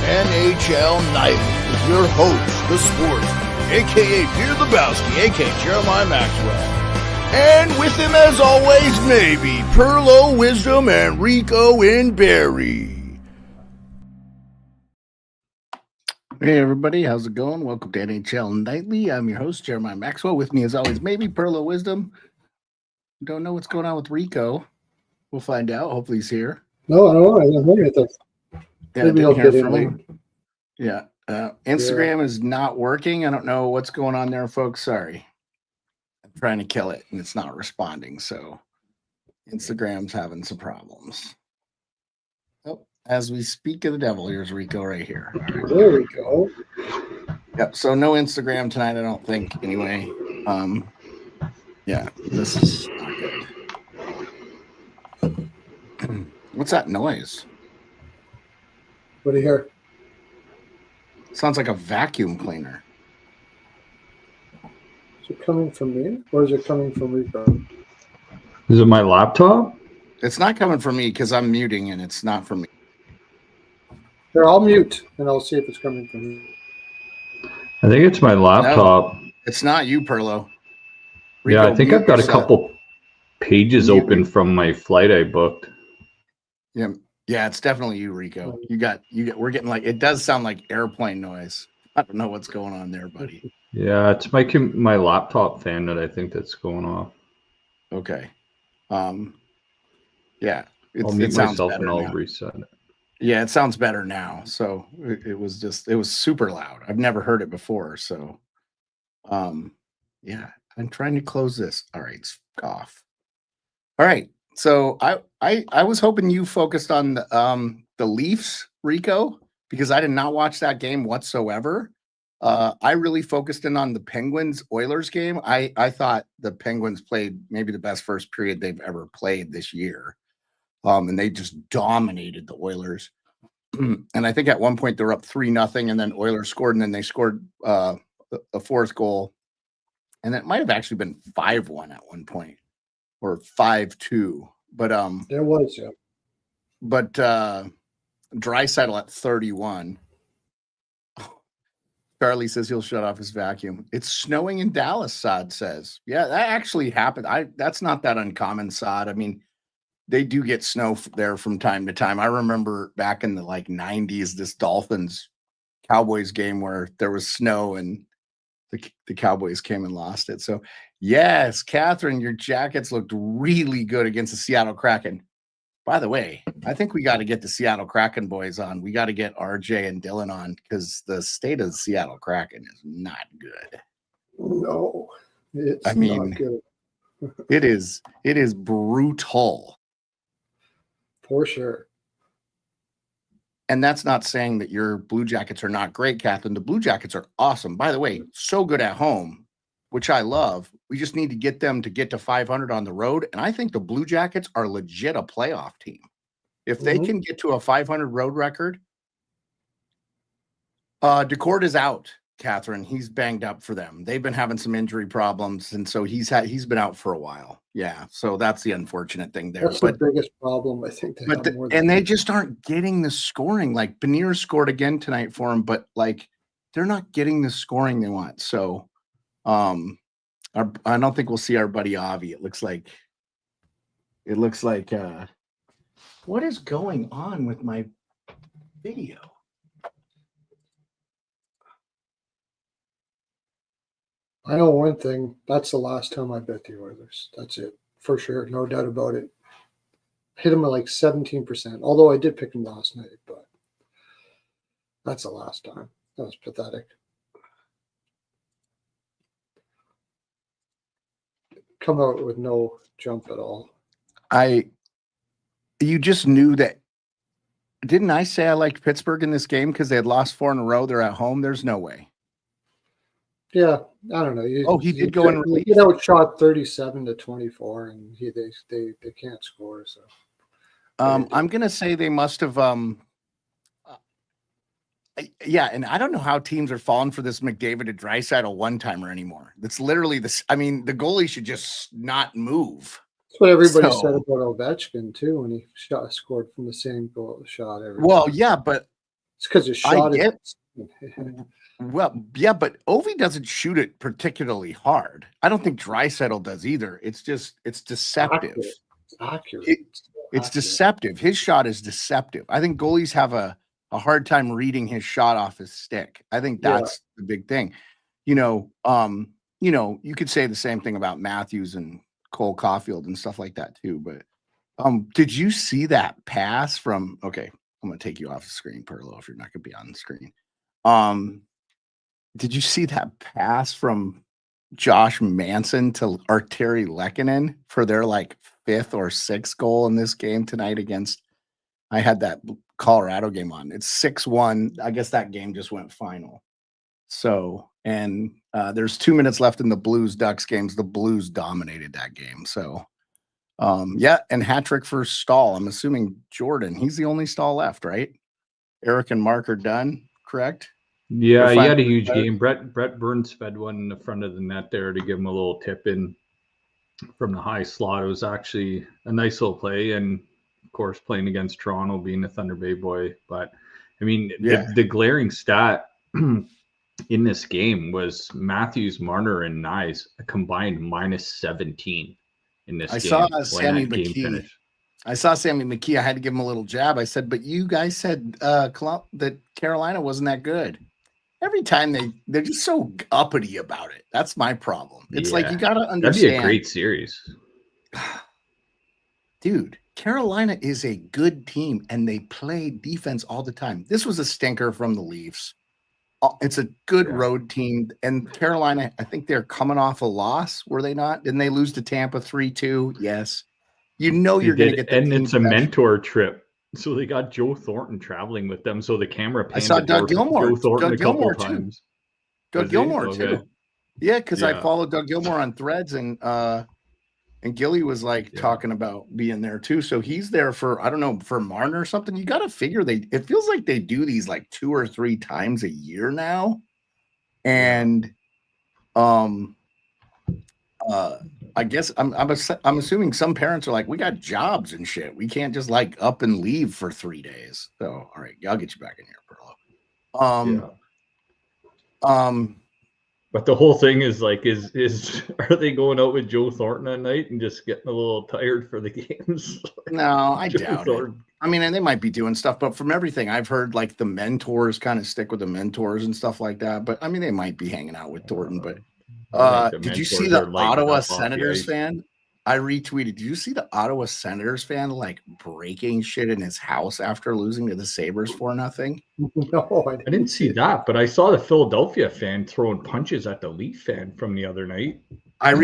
NHL Nightly with your host, the sports, a.k.a. Peter Lebowski, a.k.a. Jeremiah Maxwell. And with him, as always, maybe Pearlo, Wisdom, and RIco and Barry. Hey everybody, how's it going? Welcome to NHL Nightly. I'm your host, Jeremiah Maxwell. With me as always, maybe Pearlo Wisdom. Don't know what's going on with RIco. We'll find out. Hopefully he's here. No, I don't know. I didn't hear anything. Yeah, Maybe didn't he'll hear get from in him. Yeah. Instagram is not working. I don't know what's going on there, folks. Sorry. I'm trying to kill it and it's not responding. So Instagram's having some problems. Oh, as we speak of the devil, here's RIco right here. All right, There we go. Yep. So no Instagram tonight, I don't think. Anyway, yeah, this is not good. What's that noise? What do you hear? Sounds like a vacuum cleaner. Is it coming from me or is it coming from RIco? Is it my laptop? It's not coming from me because I'm muting and it's not from me. Here, I'll mute and I'll see if it's coming from you. I think it's my laptop. No, it's not you, Pearlo. Yeah, I think I've got a couple pages mute open from my flight I booked. Yeah, it's definitely you, RIco. We're getting like, it does sound like airplane noise. I don't know what's going on there, buddy. Yeah, it's my laptop fan that I think that's going off. Okay. Yeah, I'll mute it sounds myself better and I'll now. reset it. Yeah, it sounds better now. So it was super loud. I've never heard it before. So, yeah, I'm trying to close this. All right, it's off. All right. So I was hoping you focused on the Leafs, RIco, because I did not watch that game whatsoever. I really focused in on the Penguins Oilers game. I thought the Penguins played maybe the best first period they've ever played this year. And they just dominated the Oilers. And I think at one point they were up 3-0, and then Oilers scored, and then they scored a fourth goal. And it might have actually been 5-1 at one point, or 5-2. But There was, yeah. But Draisaitl at 31. Charlie says he'll shut off his vacuum. It's snowing in Dallas, Sod says. Yeah, that actually happened. That's not that uncommon, Sod. I mean, they do get snow there from time to time. I remember back in the 90s, this Dolphins Cowboys game where there was snow and the Cowboys came and lost it. So yes, Catherine, your jackets looked really good against the Seattle Kraken. By the way, I think we got to get the Seattle Kraken boys on. We got to get RJ and Dylan on because the state of the Seattle Kraken is not good. No, it's not good. It is brutal. For sure. And that's not saying that your Blue Jackets are not great, Catherine. The Blue Jackets are awesome. By the way, so good at home, which I love. We just need to get them to get to 500 on the road. And I think the Blue Jackets are legit a playoff team. If they can get to a 500 road record, Decord is out, Catherine. He's banged up for them. They've been having some injury problems. And so he's been out for a while. Yeah. So that's the unfortunate thing there. That's the biggest problem, I think. They just aren't getting the scoring. Like Benier scored again tonight for them, but they're not getting the scoring they want. So I don't think we'll see our buddy Avi. It looks like what is going on with my video? I know one thing. That's the last time I bet the Oilers. That's it. For sure. No doubt about it. Hit them at 17%. Although I did pick them last night, but that's the last time. That was pathetic. Come out with no jump at all. You just knew that. Didn't I say I liked Pittsburgh in this game because they had lost 4 in a row? They're at home. There's no way. Yeah, I don't know. He did go in relief. He outshot 37-24, and they can't score. So, I'm gonna say they must have. Yeah, and I don't know how teams are falling for this McDavid to Draisaitl one-timer anymore. That's literally this. I mean, the goalie should just not move. That's what everybody said about Ovechkin too when he scored from the same goal shot. Well, yeah, but It's because his shot is. Well, yeah, but Ovi doesn't shoot it particularly hard. I don't think Draisaitl does either. It's deceptive. Accurate. It's deceptive. His shot is deceptive. I think goalies have a hard time reading his shot off his stick. I think that's the big thing. You could say the same thing about Matthews and Cole Caulfield and stuff like that too. But did you see that pass from? Okay, I'm gonna take you off the screen, Pearlo, if you're not gonna be on the screen. Did you see that pass from Josh Manson to Arturi Lehkonen for their like 5th or 6th goal in this game tonight against? I had that Colorado game on. It's 6-1. I guess that game just went final. So, and there's 2 minutes left in the Blues Ducks games. The Blues dominated that game. So, and hat trick for Stahl. I'm assuming Jordan. He's the only Stahl left, right? Eric and Mark are done, correct? Yeah, he had a huge game. Brett Burns fed one in the front of the net there to give him a little tip in from the high slot. It was actually a nice little play, and of course, playing against Toronto, being a Thunder Bay boy. But I mean, the glaring stat in this game was Matthews, Marner, and Nyes a combined -17 in this game. I saw Sammy McKee. I saw Sammy McKee. I had to give him a little jab. I said, but you guys said that Carolina wasn't that good. Every time they're just so uppity about it. That's my problem. It's like, you got to understand. That'd be a great series. Dude, Carolina is a good team, and they play defense all the time. This was a stinker from the Leafs. It's a good road team. And Carolina, I think they're coming off a loss, were they not? Didn't they lose to Tampa 3-2? Yes. You're going to get the and it's a mentor trip. So they got Joe Thornton traveling with them. So the camera panned. I saw Doug Gilmour. Joe Thornton Doug a couple Gilmour times. Doug Gilmour too. Yeah, because I followed Doug Gilmour on Threads, and Gilly was like talking about being there too. So he's there for, I don't know, for Marner or something. You got to figure it feels like they do these like 2 or 3 times a year now. And I guess I'm assuming some parents are like, we got jobs and shit. We can't just like up and leave for 3 days. So, all right, I'll get you back in here, Pearlo. But the whole thing is like, are they going out with Joe Thornton at night and just getting a little tired for the games? No, I doubt it. I mean, and they might be doing stuff, but from everything I've heard, like the mentors kind of stick with the mentors and stuff like that. But I mean, they might be hanging out with Thornton, but. Did you see the Ottawa Senators fan? I retweeted. Did you see the Ottawa Senators fan like breaking shit in his house after losing to the Sabres 4-0? No, I didn't see that, but I saw the Philadelphia fan throwing punches at the Leaf fan from the other night.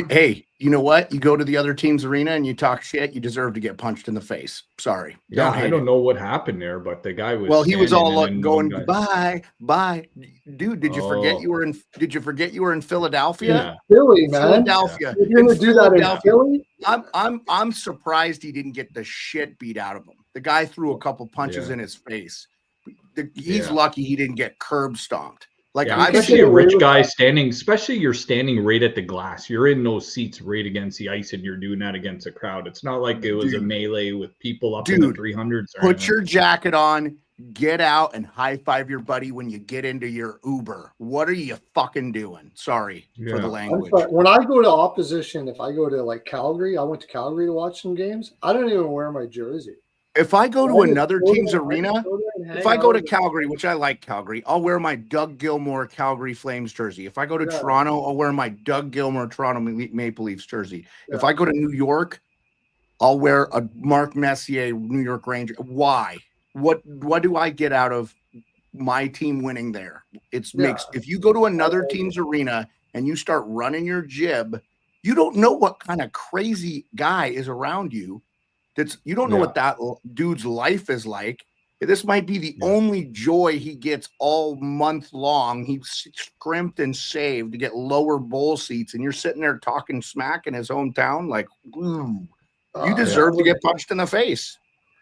Hey, you know what? You go to the other team's arena and you talk shit, you deserve to get punched in the face. Sorry. Yeah, I don't know what happened there, but the guy was. Well, he was all going bye. Dude, did you forget you were in? Did you forget you were in Philadelphia? Yeah. Philly, man. Philadelphia. You're gonna do that in Philly? I'm surprised he didn't get the shit beat out of him. The guy threw a couple punches in his face. He's lucky he didn't get curb stomped. Like, especially a rich guy especially you're standing right at the glass. You're in those seats right against the ice, and you're doing that against a crowd. It's not like it was a melee with people up in the 300s. Put your jacket on, get out, and high five your buddy when you get into your Uber. What are you fucking doing? Sorry for the language. When I go to opposition, if I go to like Calgary, I went to Calgary to watch some games. I don't even wear my jersey. If I go to another team's arena, if I go to Calgary, which I like Calgary, I'll wear my Doug Gilmour Calgary Flames jersey. If I go to Toronto, I'll wear my Doug Gilmour Toronto Maple Leafs jersey. Yeah. If I go to New York, I'll wear a Mark Messier New York Ranger. Why? What do I get out of my team winning there? If you go to another team's arena and you start running your jib, you don't know what kind of crazy guy is around you. You don't know what that dude's life is like. This might be the only joy he gets all month long. He scrimped and saved to get lower bowl seats, and you're sitting there talking smack in his hometown. Like, you deserve to get punched in the face.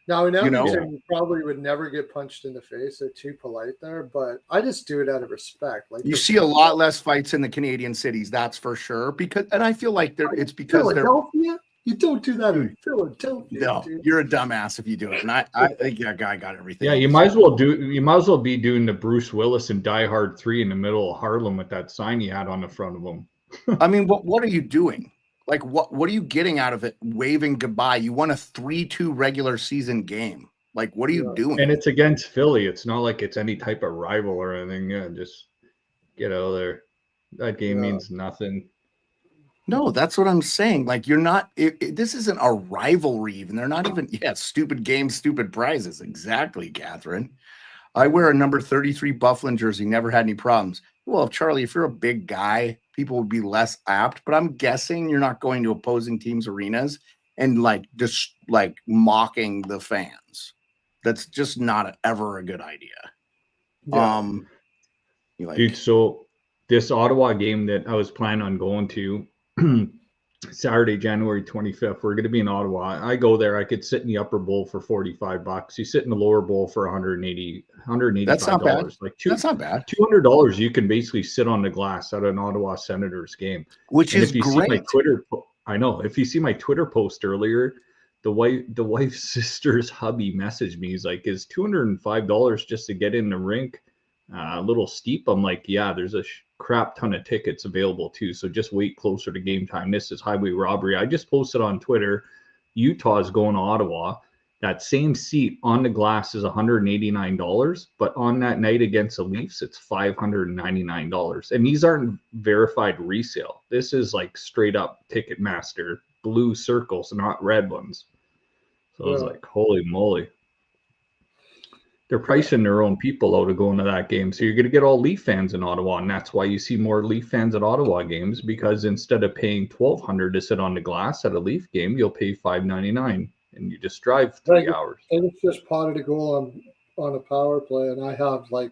Now, in Edmonton, you probably would never get punched in the face. They're too polite there, but I just do it out of respect. Like, you see a lot less fights in the Canadian cities, that's for sure. And I feel like it's because Philadelphia. You don't do that in Philadelphia. No, dude. you're a dumbass if you do it. And I think that guy got everything. Yeah, you might as well be doing the Bruce Willis and Die Hard 3 in the middle of Harlem with that sign you had on the front of him. I mean, what are you doing? Like, what are you getting out of it? Waving goodbye. You won a 3-2 regular season game. Like, what are you doing? And it's against Philly. It's not like it's any type of rival or anything. Yeah, just get out of there. That game means nothing. No, that's what I'm saying. Like, you're not. This isn't a rivalry. Even they're not even. Yeah, stupid games, stupid prizes. Exactly, Catherine. I wear a number 33 Bufflin jersey. Never had any problems. Well, Charlie, if you're a big guy, people would be less apt. But I'm guessing you're not going to opposing teams' arenas and just mocking the fans. That's just not ever a good idea. Yeah. Dude, so this Ottawa game that I was planning on going to Saturday, January 25th, we're going to be in Ottawa. I go there. I could sit in the upper bowl for $45. You sit in the lower bowl for $185. That's not bad. That's not bad. $200. You can basically sit on the glass at an Ottawa Senators game, which is great. See my Twitter, I know. If you see my Twitter post earlier, the wife's sister's hubby messaged me. He's like, "Is $205 just to get in the rink a little steep?" I'm like, "Yeah, there's a crap ton of tickets available too. So just wait closer to game time. This is highway robbery." I just posted on Twitter, Utah's going to Ottawa. That same seat on the glass is $189, but on that night against the Leafs, it's $599. And these aren't verified resale. This is like straight up Ticketmaster blue circles, not red ones. So I was like, holy moly. They're pricing their own people out of going to that game. So you're going to get all Leaf fans in Ottawa. And that's why you see more Leaf fans at Ottawa games, because instead of paying $1,200 to sit on the glass at a Leaf game, you'll pay $599 and you just drive 3 hours. I just potted a goal on a power play, and I have like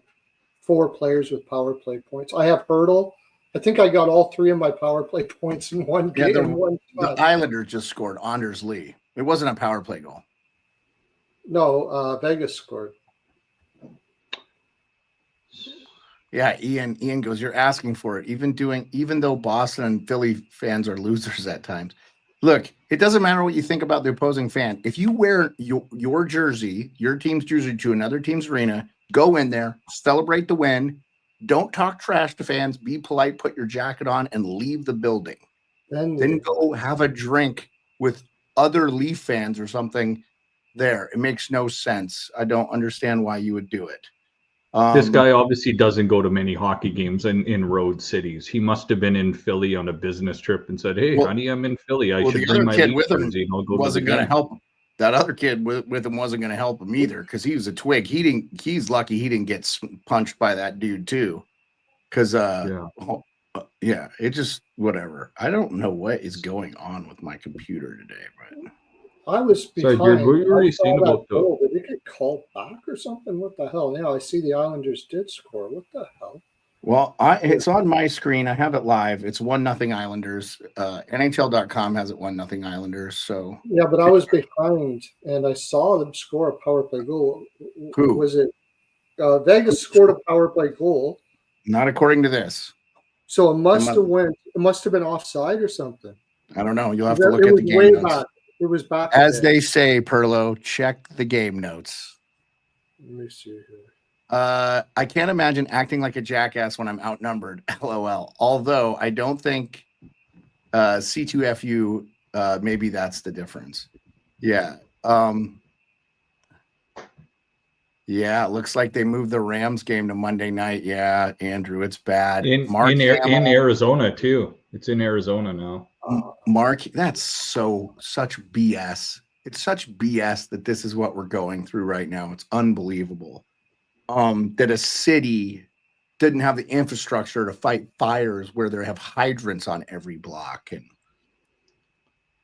4 players with power play points. I have Hurdle. I think I got all 3 of my power play points in one game. The Islanders just scored. Anders Lee. It wasn't a power play goal. No, Vegas scored. Yeah, Ian goes, "You're asking for it, even though Boston and Philly fans are losers at times." Look, it doesn't matter what you think about the opposing fan. If you wear your jersey, your team's jersey, to another team's arena, go in there, celebrate the win. Don't talk trash to fans. Be polite, put your jacket on, and leave the building. Then go have a drink with other Leaf fans or something there. It makes no sense. I don't understand why you would do it. This guy obviously doesn't go to many hockey games in road cities. He must have been in Philly on a business trip and said, "Hey, honey, I'm in Philly. I should bring my kid with him. Jersey and I'll go wasn't going to help him. That other kid with him wasn't going to help him either, because he was a twig. He's lucky he didn't get punched by that dude too. Because it just whatever. I don't know what is going on with my computer today, but I was behind. Sorry, what were you saying about goal? Did it get called back or something? What the hell? Now I see the Islanders did score. What the hell? Well, it's on my screen. I have it live. It's 1-0 Islanders. NHL.com has it 1-0 Islanders. So yeah, but I was behind and I saw them score a power play goal. Who was it? Vegas scored a power play goal. Not according to this. So it must have been offside or something. I don't know. You'll have to look at the game way notes. Back. It was back. As they say, Pearlo, check the game notes. Let me see here. I can't imagine acting like a jackass when I'm outnumbered. LOL. Although I don't think C2FU, maybe that's the difference. Yeah. Yeah, it looks like they moved the Rams game to Monday night. Yeah, Andrew, it's bad. In Arizona too. It's in Arizona now. Mark, that's such BS. It's such BS that this is what we're going through right now. It's unbelievable. That a city didn't have the infrastructure to fight fires where they have hydrants on every block.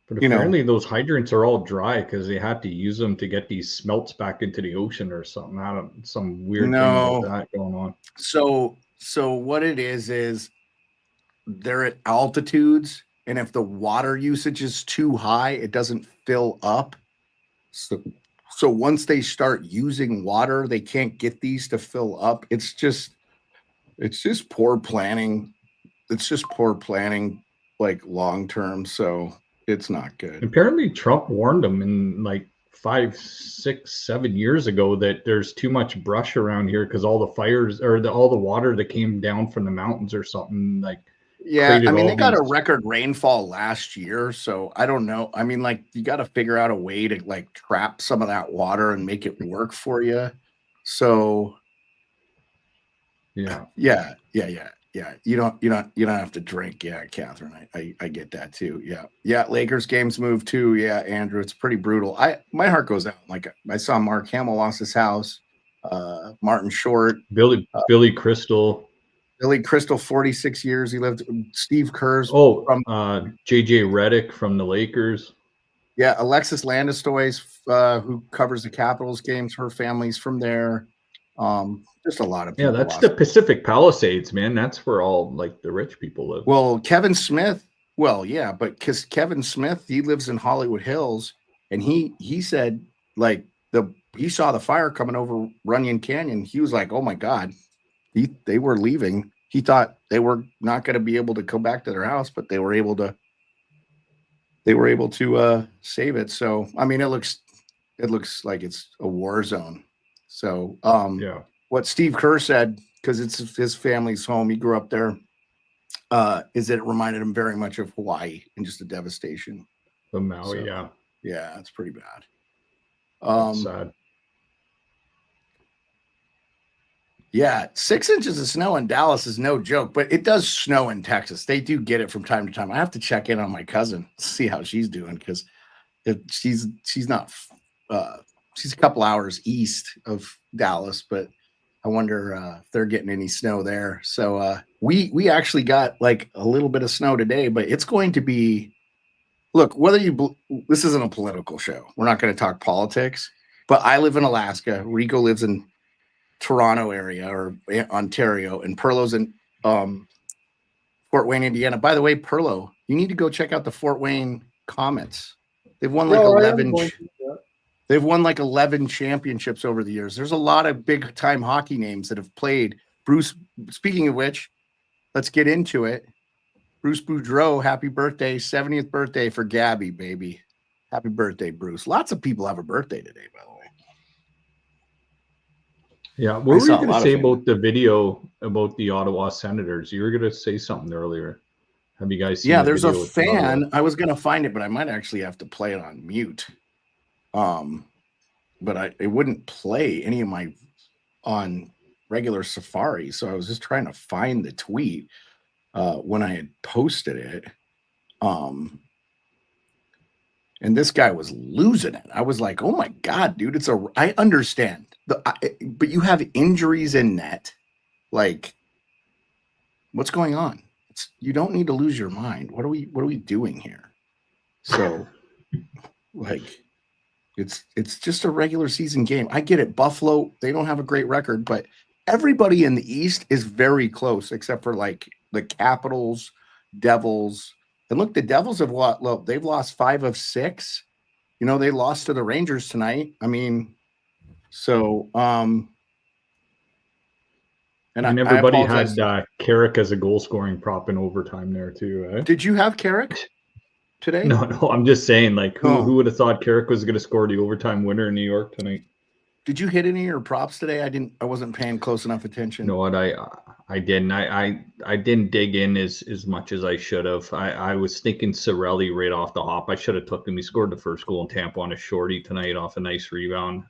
But apparently those hydrants are all dry because they had to use them to get these smelts back into the ocean or something. Some weird thing about that going on. So what it is they're at altitudes, and if the water usage is too high, it doesn't fill up. So once they start using water, they can't get these to fill up. It's just poor planning. It's just poor planning, like long term. So It's not good. Apparently, Trump warned them in like 5, 6, 7 years ago that there's too much brush around here because all the fires or all the water that came down from the mountains or something like. Yeah, I mean, all they got a these- record rainfall last year, so I don't know. I mean, like, you got to figure out a way to like trap some of that water and make it work for you. So, Yeah. yeah. You don't have to drink. Yeah, Catherine, I get that too. Yeah. Lakers games move too. Yeah, Andrew, it's pretty brutal. My heart goes out. Like, I saw Mark Hamill lost his house. Martin Short, Billy Crystal. Billy Crystal, 46 years he lived. Steve Kerr's from JJ Redick from the Lakers. Yeah, Alexis Landestois, who covers the Capitals games, her family's from there. Just a lot of people. Yeah, that's the Pacific Palisades, man. That's where all like the rich people live. Well, Kevin Smith. Well, yeah, but because Kevin Smith, he lives in Hollywood Hills, and he said like he saw the fire coming over Runyon Canyon. He was like, "Oh my God!" They were leaving. He thought they were not going to be able to go back to their house, but they were able to. They were able to save it. So I mean, it looks like it's a war zone. So yeah. What Steve Kerr said, because it's his family's home, he grew up there, is that it reminded him very much of Hawaii and just the devastation. The Maui, yeah. Yeah, it's pretty bad. That's sad. Yeah, 6 inches of snow in Dallas is no joke, but it does snow in Texas. They do get it from time to time. I have to check in on my cousin, see how she's doing, because she's not she's a couple hours east of Dallas, but I wonder if they're getting any snow there. So we actually got like a little bit of snow today, but it's going to be, look, this isn't a political show. We're not going to talk politics, but I live in Alaska. RIco lives in Toronto area or Ontario, and Pearlo's in Fort Wayne, Indiana. By the way, Pearlo, you need to go check out the Fort Wayne Comets. They've won like 11. They've won like 11 championships over the years. There's a lot of big time hockey names that have played. Bruce, speaking of which, let's get into it. Bruce Boudreau, happy birthday, 70th birthday for Gabby, baby. Happy birthday, Bruce. Lots of people have a birthday today, by the way. Yeah, what were you going to say about the video about the Ottawa Senators? You were going to say something earlier. Have you guys seen there's a fan. I was going to find it, but I might actually have to play it on mute. But it wouldn't play any of my on regular Safari. So I was just trying to find the tweet when I had posted it. And this guy was losing it. I was like, oh my God, dude, I understand. But you have injuries in net. Like, what's going on? You don't need to lose your mind. What are we doing here? So like, it's just a regular season game. I get it. Buffalo, they don't have a great record, but everybody in the East is very close, except for like the Capitals, Devils. And look, the Devils have they've lost 5 of 6. You know, they lost to the Rangers tonight. I mean, so and everybody had Carrick as a goal scoring prop in overtime there too. Eh? Did you have Carrick today? No, I'm just saying, like, who would have thought Carrick was going to score the overtime winner in New York tonight? Did you hit any of your props today? I wasn't paying close enough attention. No, I didn't. I didn't dig in as much as I should have. I was thinking Cirelli right off the hop. I should have took him. He scored the first goal in Tampa on a shorty tonight off a nice rebound.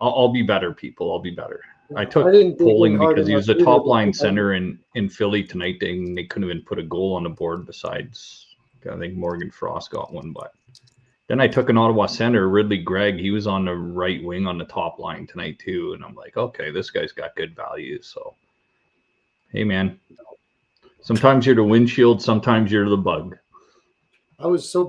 I'll be better, people. I'll be better. I took Poling because he was a top line center in Philly tonight. They couldn't even put a goal on the board besides, I think Morgan Frost got one. But then I took an Ottawa center, Ridley Gregg. He was on the right wing on the top line tonight too. And I'm like, okay, this guy's got good value. So, hey, man, sometimes you're the windshield. Sometimes you're the bug. I was so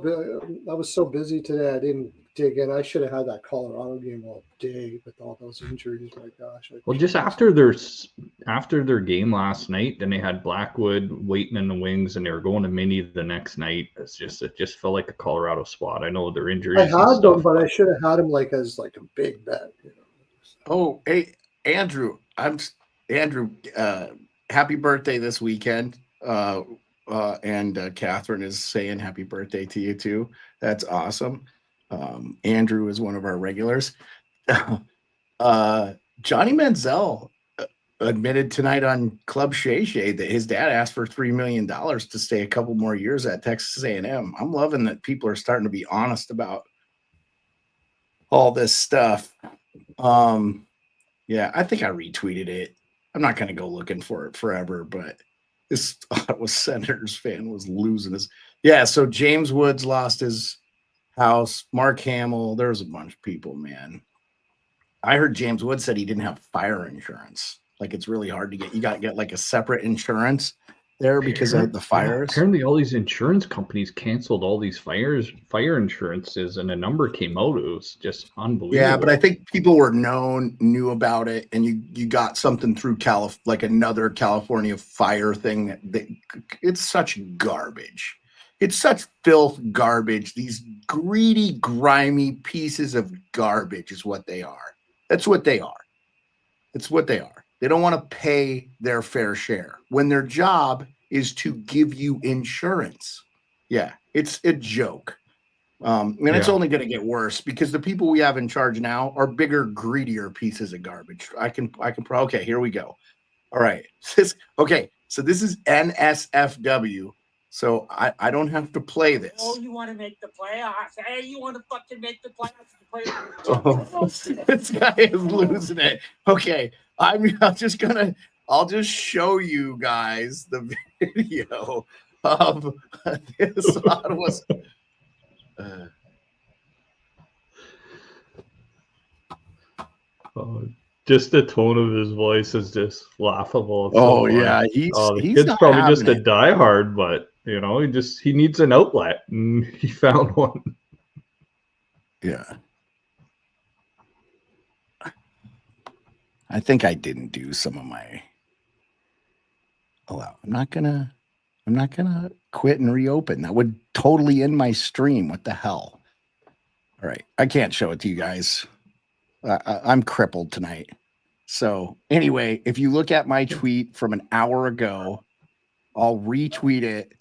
busy today. I didn't dig in. I should have had that Colorado game all day with all those injuries. My gosh. Well, just after their game last night, then they had Blackwood waiting in the wings, and they were going to Mini the next night. It just felt like a Colorado spot. I know their injuries. I had them, but I should have had them like as like a big bet. You know? Oh, hey, Andrew. Andrew. Happy birthday this weekend. and Catherine is saying happy birthday to you too. That's awesome. Andrew is one of our regulars. Johnny Manziel admitted tonight on Club Shay Shay that his dad asked for $3 million to stay a couple more years at Texas A&M. I'm loving that people are starting to be honest about all this stuff. Yeah, I think I retweeted it. I'm not going to go looking for it forever, but this Ottawa Senators fan was losing his. Yeah, so James Woods lost his house. Mark Hamill, there's a bunch of people, man. I heard James Woods said he didn't have fire insurance. Like it's really hard to get. You got to get like a separate insurance there because of the fires. Yeah, apparently, all these insurance companies canceled all these fire insurances, and a number came out. It was just unbelievable. Yeah, but I think people knew about it, and you got something through like another California fire thing that it's such garbage. It's such filth garbage. These greedy, grimy pieces of garbage is what they are. That's what they are. It's what they are. They don't want to pay their fair share when their job is to give you insurance. Yeah, it's a joke. It's only going to get worse because the people we have in charge now are bigger, greedier pieces of garbage. Okay, here we go. All right. So this is NSFW. So I don't have to play this. Oh, you want to make the playoffs? Hey, you want to fucking make the playoffs? This guy is losing it. Okay, I'll just show you guys the video of this Ottawa. Just the tone of his voice is just laughable. He's kid's probably just a diehard, but he needs an outlet, and he found one. Yeah. I think I didn't do some of my. I'm not gonna quit and reopen. That would totally end my stream. What the hell? All right, I can't show it to you guys. I'm crippled tonight. So anyway, if you look at my tweet from an hour ago, I'll retweet it.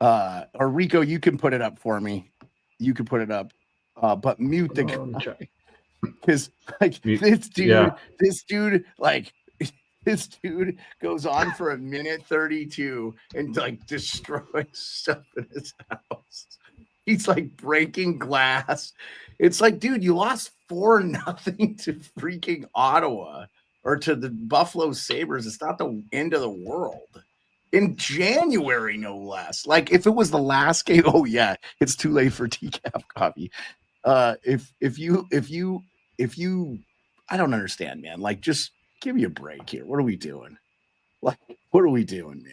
Or Rico, you can put it up for me. You can put it up. But mute the guy. Because this dude goes on for 1:32 and like destroys stuff in his house. He's like breaking glass. It's like, dude, you lost 4-0 to freaking Ottawa or to the Buffalo Sabres. It's not the end of the world. In January, no less. Like if it was the last game, oh yeah, it's too late for decaf coffee. If you, I don't understand, man. Like, just give me a break here. What are we doing? Like, what are we doing,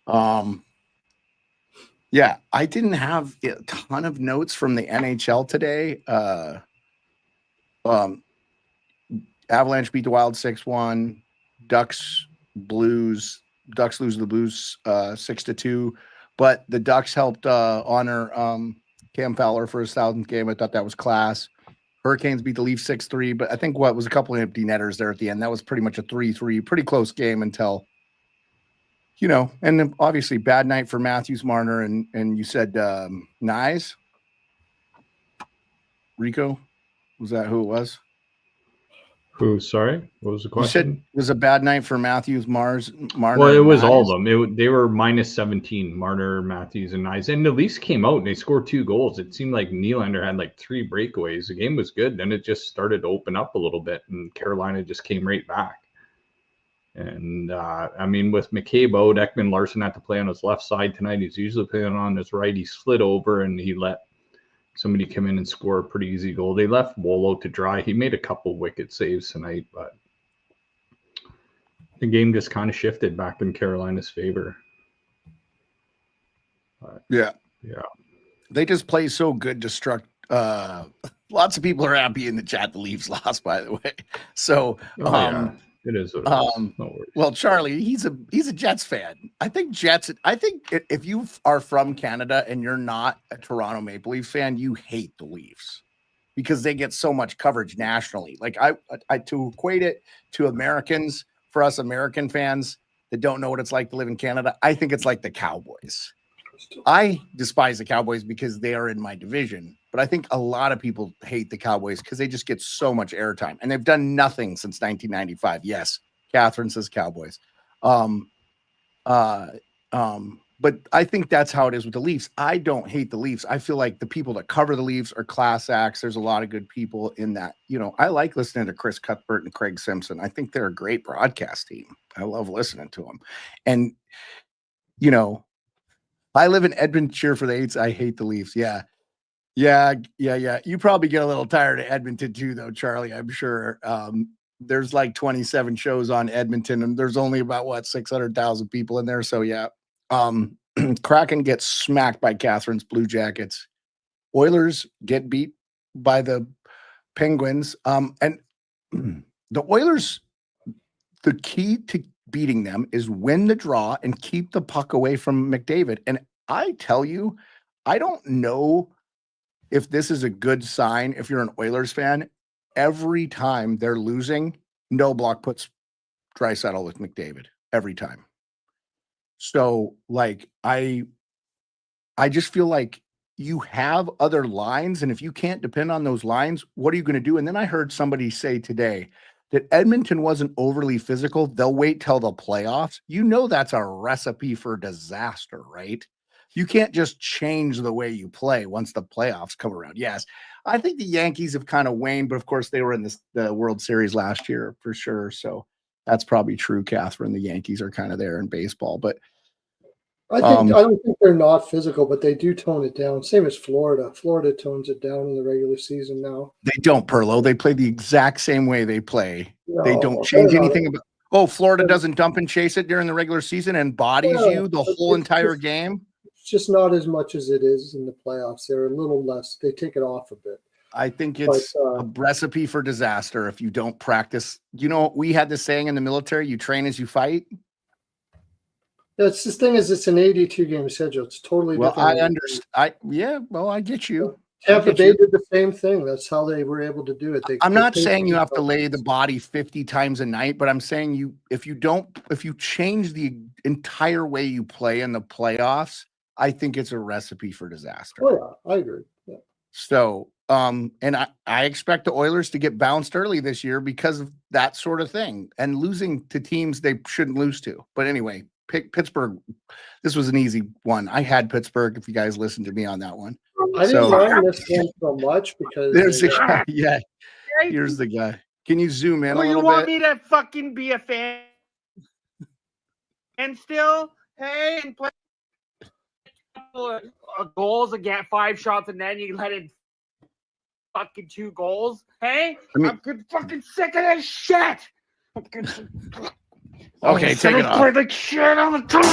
man? Yeah, I didn't have a ton of notes from the NHL today. Avalanche beat the Wild 6-1. Ducks lose the Blues 6-2. But the Ducks helped honor Cam Fowler for his 1,000th game. I thought that was class. Hurricanes beat the Leafs 6-3, but I think what was a couple of empty netters there at the end. That was pretty much a 3-3, pretty close game until, and then obviously bad night for Matthews, Marner, and you said Nyes? Rico? Was that who it was? Who? Sorry, what was the question? You said it was a bad night for Matthews, Marner. Well, it was all of them. They were -17, Marner, Matthews, and Nyes. And the Leafs came out and they scored 2 goals. It seemed like Nylander had like 3 breakaways. The game was good. Then it just started to open up a little bit, and Carolina just came right back. And with McCabe out, Ekman Larson had to play on his left side tonight. He's usually playing on his right. He slid over and he let somebody come in and score a pretty easy goal. They left Wolo to dry. He made a couple wicked saves tonight, but the game just kind of shifted back in Carolina's favor. Yeah. They just play so good to lots of people are happy in the chat the Leafs lost, by the way. So it is what it is. No worries. Well, Charlie, he's a Jets fan. I think if you are from Canada and you're not a Toronto Maple Leafs fan, you hate the Leafs because they get so much coverage nationally. Like I to equate it to Americans, for us American fans, that don't know what it's like to live in Canada, I think it's like the Cowboys. I despise the Cowboys because they are in my division, but I think a lot of people hate the Cowboys because they just get so much airtime, and they've done nothing since 1995. Yes, Catherine says Cowboys. But I think that's how it is with the Leafs. I don't hate the Leafs. I feel like the people that cover the Leafs are class acts. There's a lot of good people in that. I like listening to Chris Cuthbert and Craig Simpson. I think they're a great broadcast team. I love listening to them. And, I live in Edmonton, cheer for the Eights. I hate the Leafs. Yeah. You probably get a little tired of Edmonton too, though, Charlie, I'm sure. There's like 27 shows on Edmonton, and there's only about 600,000 people in there. So yeah. Kraken gets smacked by Catherine's Blue Jackets. Oilers get beat by the Penguins. And the Oilers, the key to beating them is win the draw and keep the puck away from McDavid. And I tell you, I don't know if this is a good sign if you're an Oilers fan. Every time they're losing, no block puts Draisaitl with McDavid every time. So I just feel like you have other lines, and if you can't depend on those lines, what are you going to do? And then I heard somebody say today that Edmonton wasn't overly physical. They'll wait till the playoffs. That's a recipe for disaster, right? You can't just change the way you play once the playoffs come around. Yes, I think the Yankees have kind of waned, but of course they were in the World Series last year for sure. So that's probably true, Catherine. The Yankees are kind of there in baseball, but I don't think they're not physical, but they do tone it down. Same as Florida. Florida tones it down in the regular season now. They don't, Pearlo. They play the exact same way they play. No, they don't change anything about. Oh, Florida doesn't dump and chase it during the regular season and bodies you the whole entire game. It's just not as much as it is in the playoffs. They're a little less. They take it off a bit. I think it's a recipe for disaster if you don't practice. We had this saying in the military: "You train as you fight." That's the thing is it's an 82 game schedule. It's totally different. I understand. I get you. Tampa Bay did the same thing. That's how they were able to do it. I'm not saying you have to lay the body 50 times a night, but I'm saying if you change the entire way you play in the playoffs, I think it's a recipe for disaster. Oh yeah, I agree. Yeah. So, and I expect the Oilers to get bounced early this year because of that sort of thing and losing to teams they shouldn't lose to. But anyway, Pittsburgh. This was an easy one. I had Pittsburgh. If you guys listened to me on that one, I didn't mind this one so much because there's the guy. Yeah, here's the guy. Can you zoom in a little bit? You want me to fucking be a fan and still, hey, and play goals and get 5 shots and then you let in fucking 2 goals? Hey, I'm fucking sick of this shit. Okay, take it off. The shit on the top.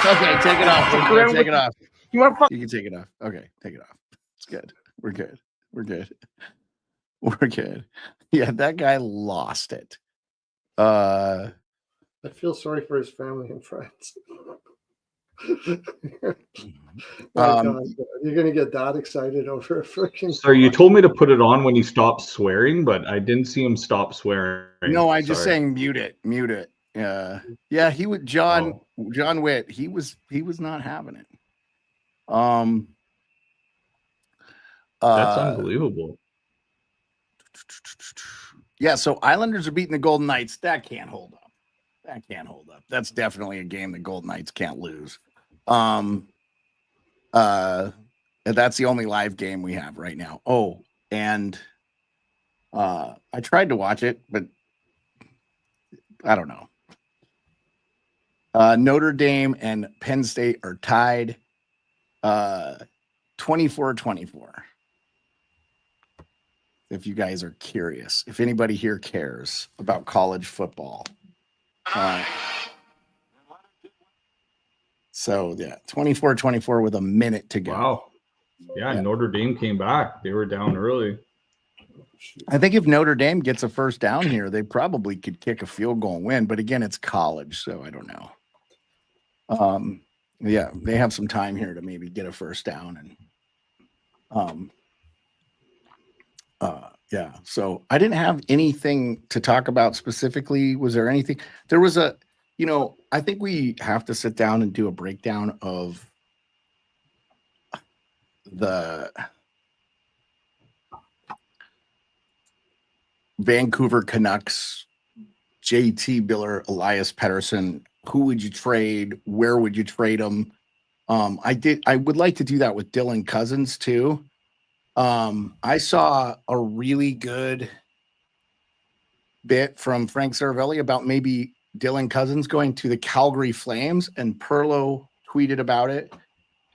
Okay, take it off. Take it off. You can take it off. Okay, take it off. It's good. We're good. Yeah, that guy lost it. I feel sorry for his family and friends. You're gonna get that excited over a freaking. Sorry, you told me to put it on when he stopped swearing, but I didn't see him stop swearing. No, I just saying mute it. Yeah, he would John Witt. He was not having it. That's unbelievable. Yeah, so Islanders are beating the Golden Knights. That can't hold up. That's definitely a game the Golden Knights can't lose. That's the only live game we have right now. Oh, and I tried to watch it, but I don't know. Notre Dame and Penn State are tied 24-24. If you guys are curious, if anybody here cares about college football. So yeah, 24-24 with a minute to go. Wow. Yeah, Notre Dame came back. They were down early. I think if Notre Dame gets a first down here, they probably could kick a field goal and win. But again, it's college, so I don't know. Yeah, they have some time here to maybe get a first down and Yeah. So I didn't have anything to talk about specifically. Was there anything? There was a, I think we have to sit down and do a breakdown of the Vancouver Canucks, JT Biller, Elias Pettersson. Who would you trade? Where would you trade them? I would like to do that with Dylan Cousins too. I saw a really good bit from Frank Saravelli about maybe Dylan Cousins going to the Calgary Flames, and Pearlo tweeted about it.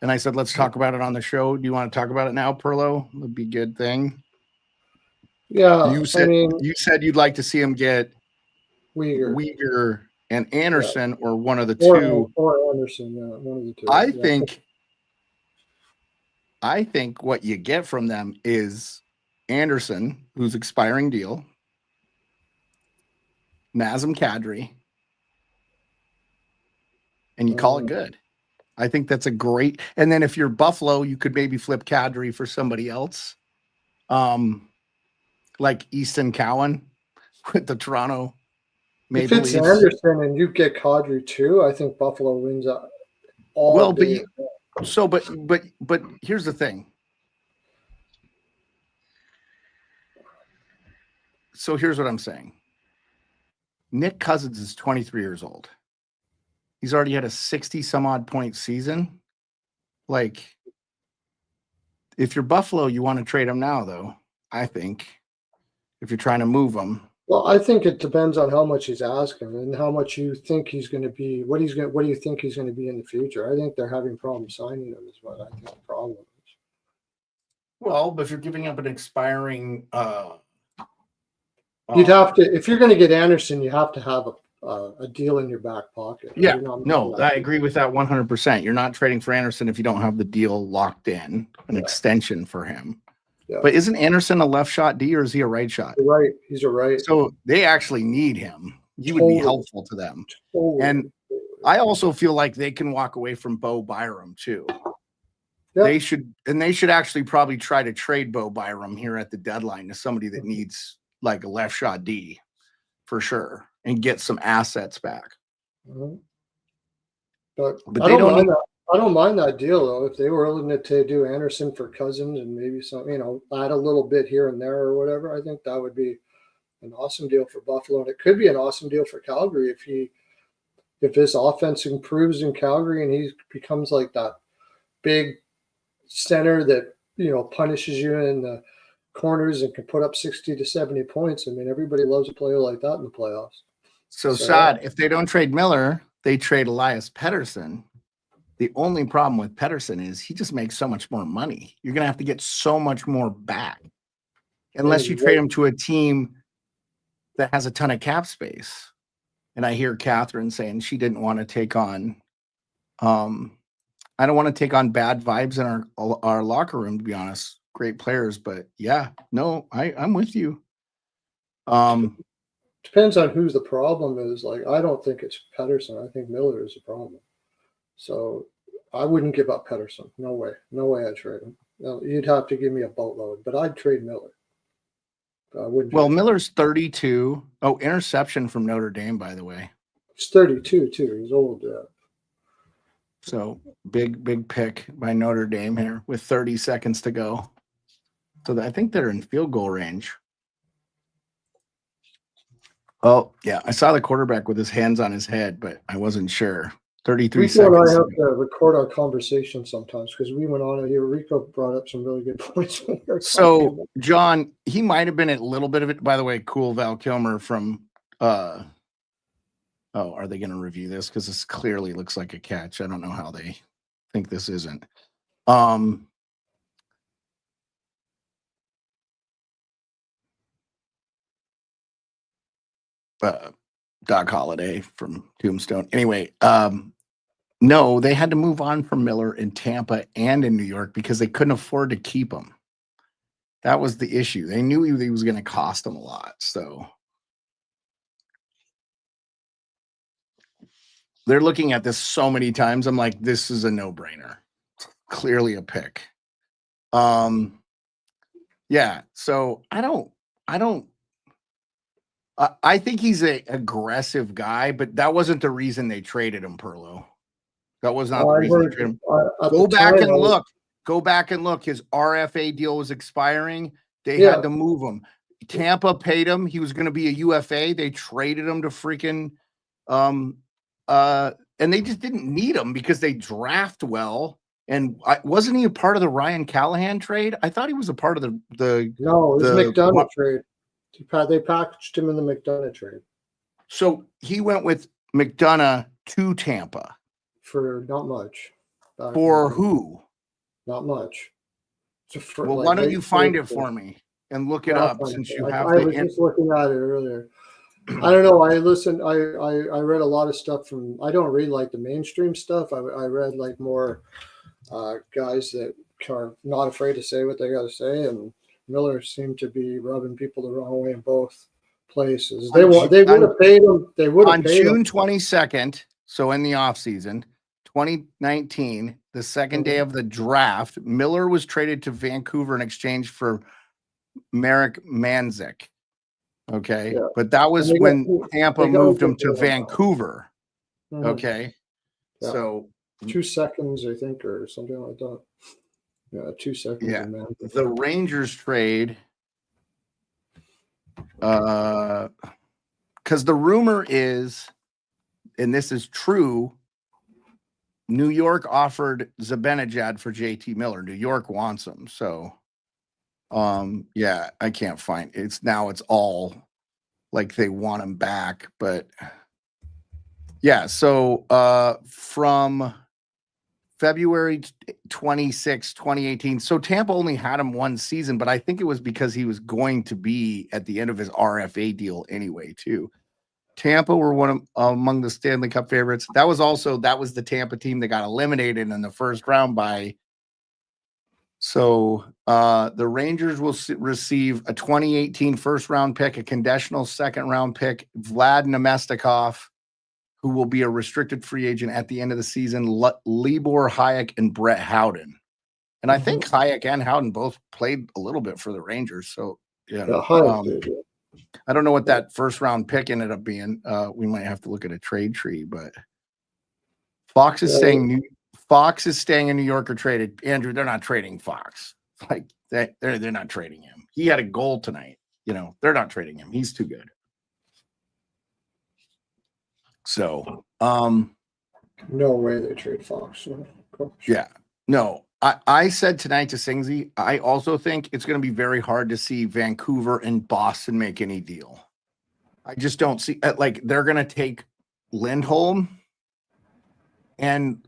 And I said, let's talk about it on the show. Do you want to talk about it now, Pearlo? Would be a good thing. Yeah, You said you'd like to see him get Uyghur and Anderson, or one of the two. Or Anderson, yeah, one of the two. I think what you get from them is Anderson, who's expiring deal, Nazem Kadri, and you call it good. I think that's a great. And then if you're Buffalo, you could maybe flip Kadri for somebody else, like Easton Cowan with the Toronto Maple If it's Leafs. Anderson and you get Kadri too, I think Buffalo wins all day. But here's the thing. So here's what I'm saying. Nick Cousins is 23 years old. He's already had a 60 some odd point season. Like, if you're Buffalo, you want to trade him now, though. I think if you're trying to move him. Well, I think it depends on how much he's asking and how much you think he's going to be. What do you think he's going to be in the future? I think they're having problems signing him. Is what I think the problem is. Well, but if you're giving up an expiring, you'd have to. If you're going to get Anderson, you have to have a deal in your back pocket. Yeah, no, I agree with that 100%. You're not trading for Anderson if you don't have the deal locked in, an extension for him. Yeah. But isn't Anderson a left shot D, or is he a right shot? Right, he's a right. So they actually need him. He would be helpful to them. And I also feel like they can walk away from Bo Byram too. Yep. They should actually probably try to trade Bo Byram here at the deadline to somebody that needs like a left shot D for sure, and get some assets back. Mm-hmm. But I don't mind that deal though. If they were willing to do Anderson for Cousins and maybe some, add a little bit here and there or whatever, I think that would be an awesome deal for Buffalo. And it could be an awesome deal for Calgary if his offense improves in Calgary and he becomes like that big center that, punishes you in the corners and can put up 60 to 70 points. I mean, everybody loves a player like that in the playoffs. So sad. If they don't trade Miller, they trade Elias Pettersson. The only problem with Pettersson is he just makes so much more money. You're going to have to get so much more back unless you trade him to a team that has a ton of cap space. And I hear Catherine saying she didn't want to take on, I don't want to take on bad vibes in our locker room, to be honest. Great players, but yeah, no, I'm with you. Depends on who's the problem is. Like, I don't think it's Pettersson. I think Miller is the problem. So I wouldn't give up Pettersson. No way. No way I'd trade him. No, you'd have to give me a boatload, but I'd trade Miller. I wouldn't. Well, Miller's 32. Oh, interception from Notre Dame, by the way. He's 32 too. He's old. Yeah. So big pick by Notre Dame here with 30 seconds to go. So I think they're in field goal range. Oh, yeah. I saw the quarterback with his hands on his head, but I wasn't sure. 33 seconds. I have to record our conversation sometimes because we went on here. RIco brought up some really good points. So, John, he might have been a little bit of it. By the way, cool Val Kilmer from are they going to review this? Because this clearly looks like a catch. I don't know how they think this isn't. Doc Holliday from Tombstone. Anyway, no, they had to move on from Miller in Tampa and in New York because they couldn't afford to keep him. That was the issue. They knew he was going to cost them a lot. So they're looking at this so many times. I'm like, this is a no-brainer. Clearly a pick. Yeah. So I don't I think he's an aggressive guy, but that wasn't the reason they traded him, Perlo. That was not the reason they traded him. Go back and look. Go back and look. His RFA deal was expiring. They had to move him. Tampa paid him. He was going to be a UFA. They traded him to freaking and they just didn't need him because they draft well. And wasn't he a part of the Ryan Callahan trade? I thought he was a part of the No, it was McDonough trade. They packaged him in the McDonough trade. So he went with McDonough to Tampa. For not much. For who? Not much. Well, why don't you find it for me and look it up since you have I was just looking at it earlier. I don't know. I read a lot of stuff from, I don't read like the mainstream stuff. I read like more guys that are not afraid to say what they got to say. And Miller seemed to be rubbing people the wrong way in both places. They would have paid him. They would have on paid June him. 22nd. So in the offseason, 2019, the second day of the draft, Miller was traded to Vancouver in exchange for Marek Manzik. Okay. Yeah. But that was when Tampa moved him to Vancouver. Mm-hmm. Okay. Yeah. So 2 seconds, I think, or something like that. Yeah, 2 seconds. Yeah. The Rangers trade. Because the rumor is, and this is true, New York offered Zibanejad for JT Miller. New York wants him. So yeah, I can't find it's all like they want him back, but yeah, so from February 26, 2018. So Tampa only had him 1 season, but I think it was because he was going to be at the end of his RFA deal anyway, too. Tampa were among the Stanley Cup favorites. That was the Tampa team that got eliminated in the first round by. So the Rangers will receive a 2018 first round pick, a conditional second round pick, Vlad Nemestikov, who will be a restricted free agent at the end of the season, Libor Hayek and Brett Howden. And I think Hayek and Howden both played a little bit for the Rangers. So yeah, I don't know what that first round pick ended up being. We might have to look at a trade tree, but Fox is saying in New York or traded. Andrew, they're not trading Fox. Like they're not trading him. He had a goal tonight. They're not trading him. He's too good. So no way they trade Fox. Yeah. No. I said tonight to Singsy, I also think it's going to be very hard to see Vancouver and Boston make any deal. I just don't see they're going to take Lindholm and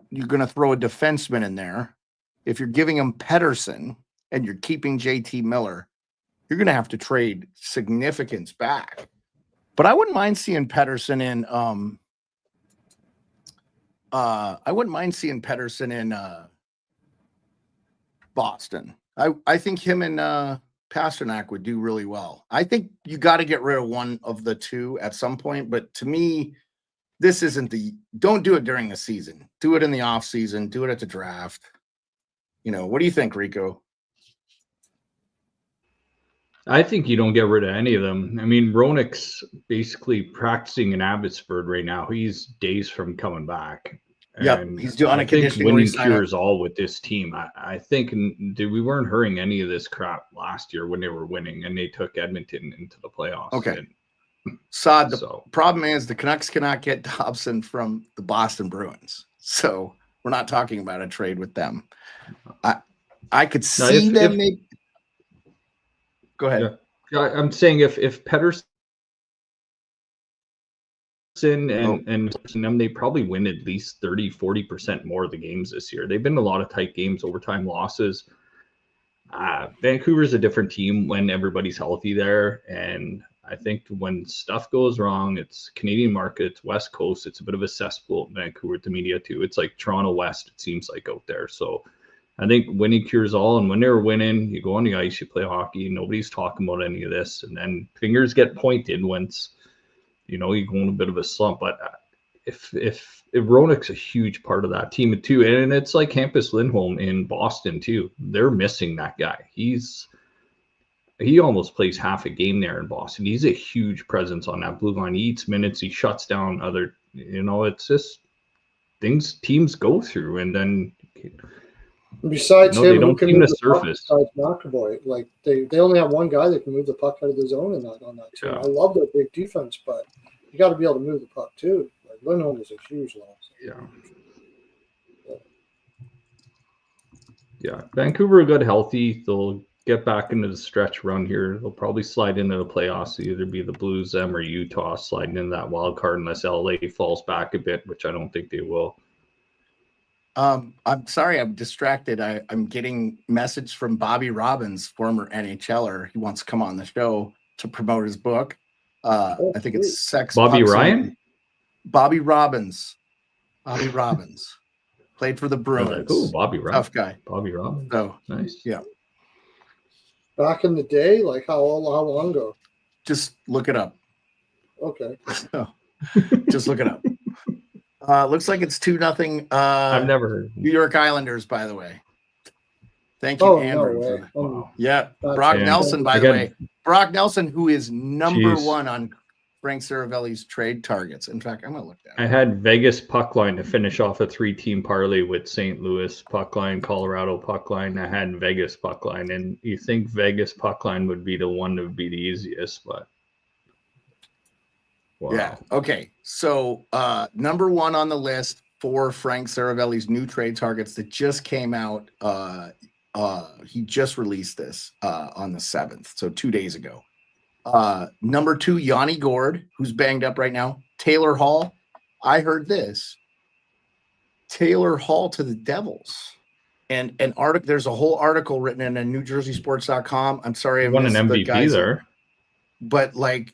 you're going to throw a defenseman in there. If you're giving him Pettersson and you're keeping JT Miller, you're going to have to trade significance back. But I wouldn't mind seeing Pettersson in Boston. I think him and Pasternak would do really well. I think you got to get rid of one of the two at some point. But to me, this isn't don't do it during the season. Do it in the off season. Do it at the draft. What do you think, Rico? I think you don't get rid of any of them. I mean, Roenick's basically practicing in Abbotsford right now. He's days from coming back. Yeah, he's doing a conditioning winning cures all with this team. I think we weren't hearing any of this crap last year when they were winning and they took Edmonton into the playoffs. Okay. The problem is the Canucks cannot get Dobson from the Boston Bruins. So we're not talking about a trade with them. I could see them. Go ahead. Yeah. I'm saying if Pettersson and them, they probably win at least 30-40% more of the games this year. They've been a lot of tight games, overtime losses. Vancouver's a different team when everybody's healthy there, and I think when stuff goes wrong, it's Canadian market, it's West Coast, it's a bit of a cesspool in Vancouver to media too. It's like Toronto West, it seems like out there. So I think winning cures all, and when they're winning, you go on the ice, you play hockey, nobody's talking about any of this, and then fingers get pointed once you go in a bit of a slump. But if Roenick's a huge part of that team too, and it's like Hampus Lindholm in Boston too, they're missing that guy. he almost plays half a game there in Boston. He's a huge presence on that blue line. He eats minutes. He shuts down other. It's just things teams go through, and then Besides they him, who don't can seem move to the puck surface. besides McAvoy? Like they only have one guy that can move the puck out of the zone and on that team. Yeah. I love their big defense, but you got to be able to move the puck too. Like Lindholm is a huge loss. Yeah. Vancouver will get healthy. They'll get back into the stretch run here. They'll probably slide into the playoffs. It'll either be the Blues, them, or Utah sliding into that wild card unless LA falls back a bit, which I don't think they will. I'm sorry, I'm distracted. I'm getting message from Bobby Robbins, former NHLer. He wants to come on the show to promote his book. I think it's Sex. Bobby Pucks, Ryan? Bobby Robbins. Played for the I was Bruins. like, oh, Bobby Ryan. Tough guy. Bobby Robin. So Nice. yeah, Back in the day, like how long ago? just look it up. Okay. Just look it up. Looks like it's 2-0. I've never heard. New York Islanders, by the way. Thank you, Oh, Andrew. no way. for that. Wow. Yeah, That's Brock it. Nelson, by the Again- way. Brock Nelson, who is number Jeez. 1 on Frank Saravelli's trade targets. In fact, I'm going to look that I up. had Vegas puck line to finish off a 3-team parlay with St. Louis puck line, Colorado puck line. I had Vegas puck line, and you think Vegas puck line would be the one that would be the easiest, but wow. Yeah. Okay. So number 1 on the list for Frank Saravelli's new trade targets that just came out. He just released this on the 7th, so 2 days ago. Number 2, Yanni Gord, who's banged up right now. Taylor Hall. I heard this. Taylor Hall to the Devils. And an article, there's a whole article written in NewJerseySports.com. I'm sorry, I Won an missed the MVP guys, there. but like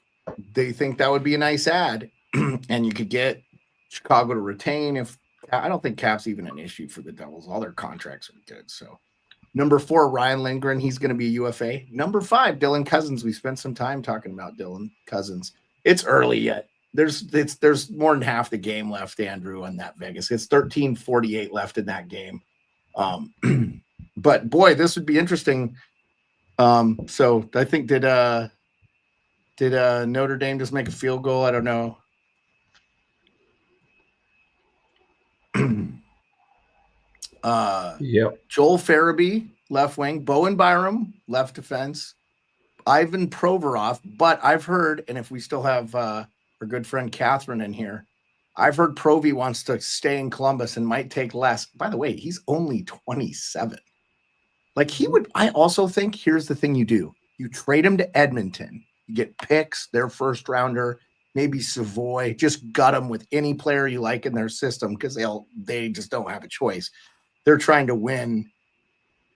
they think that would be a nice ad, and you could get Chicago to retain. If I don't think cap's even an issue for the Devils, all their contracts are good. So number 4, Ryan Lindgren, he's going to be a UFA. Number 5, Dylan Cousins. We spent some time talking about Dylan Cousins. It's early yet. There's more than half the game left, Andrew, on that Vegas. It's 13:48 left in that game. But boy, this would be interesting. So I think did Notre Dame just make a field goal? I don't know. Yep. Joel Farabee, left wing. Bowen Byram, left defense. Ivan Provorov. But I've heard, and if we still have our good friend Catherine in here, I've heard Provy wants to stay in Columbus and might take less. By the way, he's only 27. Like he would, I also think, here's the thing you do. You trade him to Edmonton. You get picks, their first rounder, maybe Savoy. Just gut them with any player you like in their system because they just don't have a choice. They're trying to win.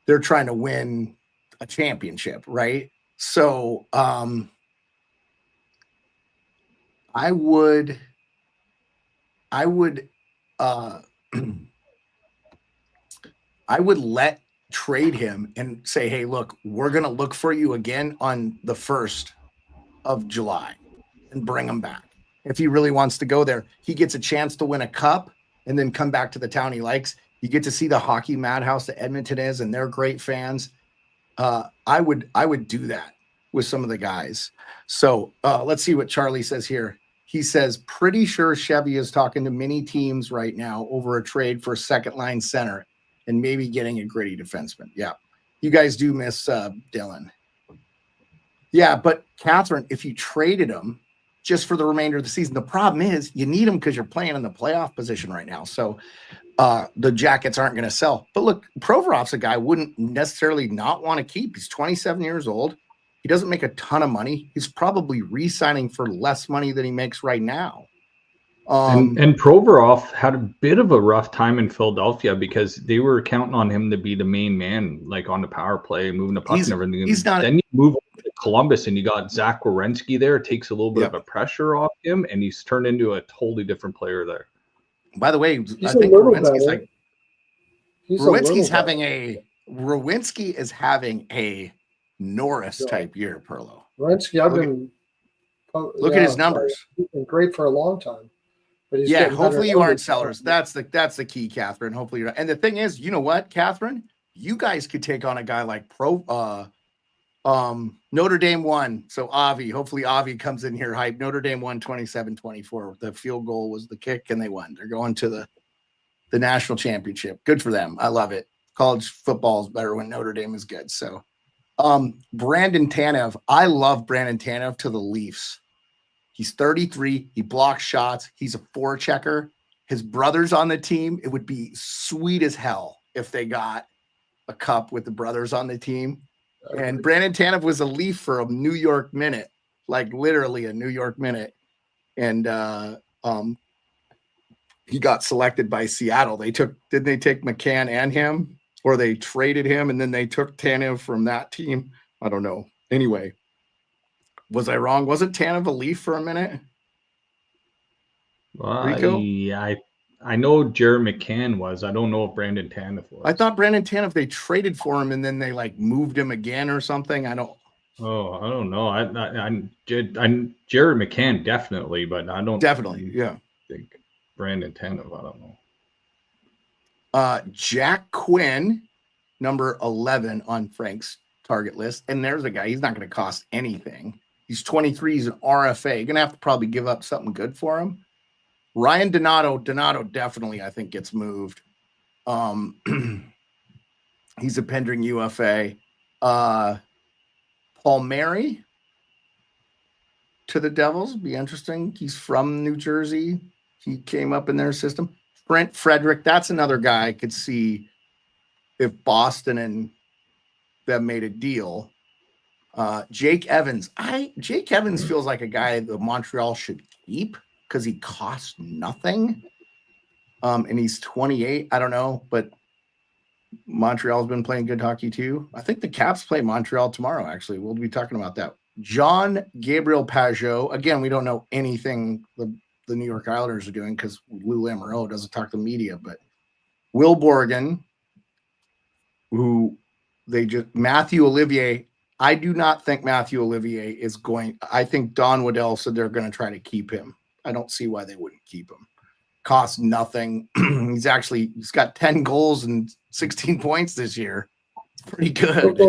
They're trying to win a championship, right? So I would trade him and say, hey, look, we're going to look for you again on the 1st of July and bring him back. If he really wants to go there, he gets a chance to win a cup and then come back to the town he likes. You get to see the hockey madhouse that Edmonton is, and they're great fans. I would do that with some of the guys. So let's see what Charlie says here. He says, pretty sure Chevy is talking to many teams right now over a trade for a second line center and maybe getting a gritty defenseman. Yeah. You guys do miss Dylan. Yeah, but Catherine, if you traded him just for the remainder of the season, the problem is you need him because you're playing in the playoff position right now. So the Jackets aren't going to sell. But look, Provorov's a guy I wouldn't necessarily not want to keep. He's 27 years old. He doesn't make a ton of money. He's probably re-signing for less money than he makes right now. And Provorov had a bit of a rough time in Philadelphia because they were counting on him to be the main man, like on the power play, moving the puck and everything. He's not. Then you move over to Columbus and you got Zach Werenski there. It takes a little bit of a pressure off him, and he's turned into a totally different player there. By the way, He's I think Rowinski's Rowinski is having a Norris type year, Pearlo. Rowinski, Look at his numbers. He's been great for a long time. But Hopefully you aren't sellers. That's the key, Catherine. Hopefully you're not. And the thing is, you know what, Catherine? You guys could take on a guy like Notre Dame won. So hopefully Avi comes in here hype. Notre Dame won 27-24. The field goal was the kick and they won. They're going to the national championship. Good for them. I love it. College football is better when Notre Dame is good. So Brandon Tanev. I love Brandon Tanev to the Leafs. He's 33. He blocks shots. He's a forechecker. His brother's on the team. It would be sweet as hell if they got a cup with the brothers on the team. And Brandon Tanev was a Leaf for a New York minute, like literally a New York minute. And he got selected by Seattle. Didn't they take McCann and him, or they traded him and then they took Tanev from that team? I don't know. Anyway, was I wrong? Wasn't Tanev a Leaf for a minute? RIco? Yeah, I know Jared McCann was. I don't know if Brandon Tanev was. I thought Brandon Tanev, they traded for him and then they like moved him again or something. I don't know. I'm Jared McCann definitely, but I don't think Brandon Tanev. I don't know. Jack Quinn, number 11 on Frank's target list, and there's a guy. He's not going to cost anything. He's 23. He's an RFA. You're going to have to probably give up something good for him. Ryan Donato definitely, I think, gets moved. He's a pending UFA. Palmieri to the Devils. Be interesting. He's from New Jersey. He came up in their system. Brent Frederick. That's another guy I could see if Boston and them made a deal. Jake Evans. Jake Evans feels like a guy that Montreal should keep because he costs nothing. And he's 28. I don't know, but Montreal's been playing good hockey too. I think the Caps play Montreal tomorrow, actually. We'll be talking about that. John Gabriel Pajot. Again, we don't know anything the New York Islanders are doing because Lou Lamoriello doesn't talk to the media, but Will Borgen, Matthew Olivier. I do not think Matthew Olivier is going. I think Don Waddell said they're going to try to keep him. I don't see why they wouldn't keep him. Costs nothing. He's got 10 goals and 16 points this year. It's pretty good.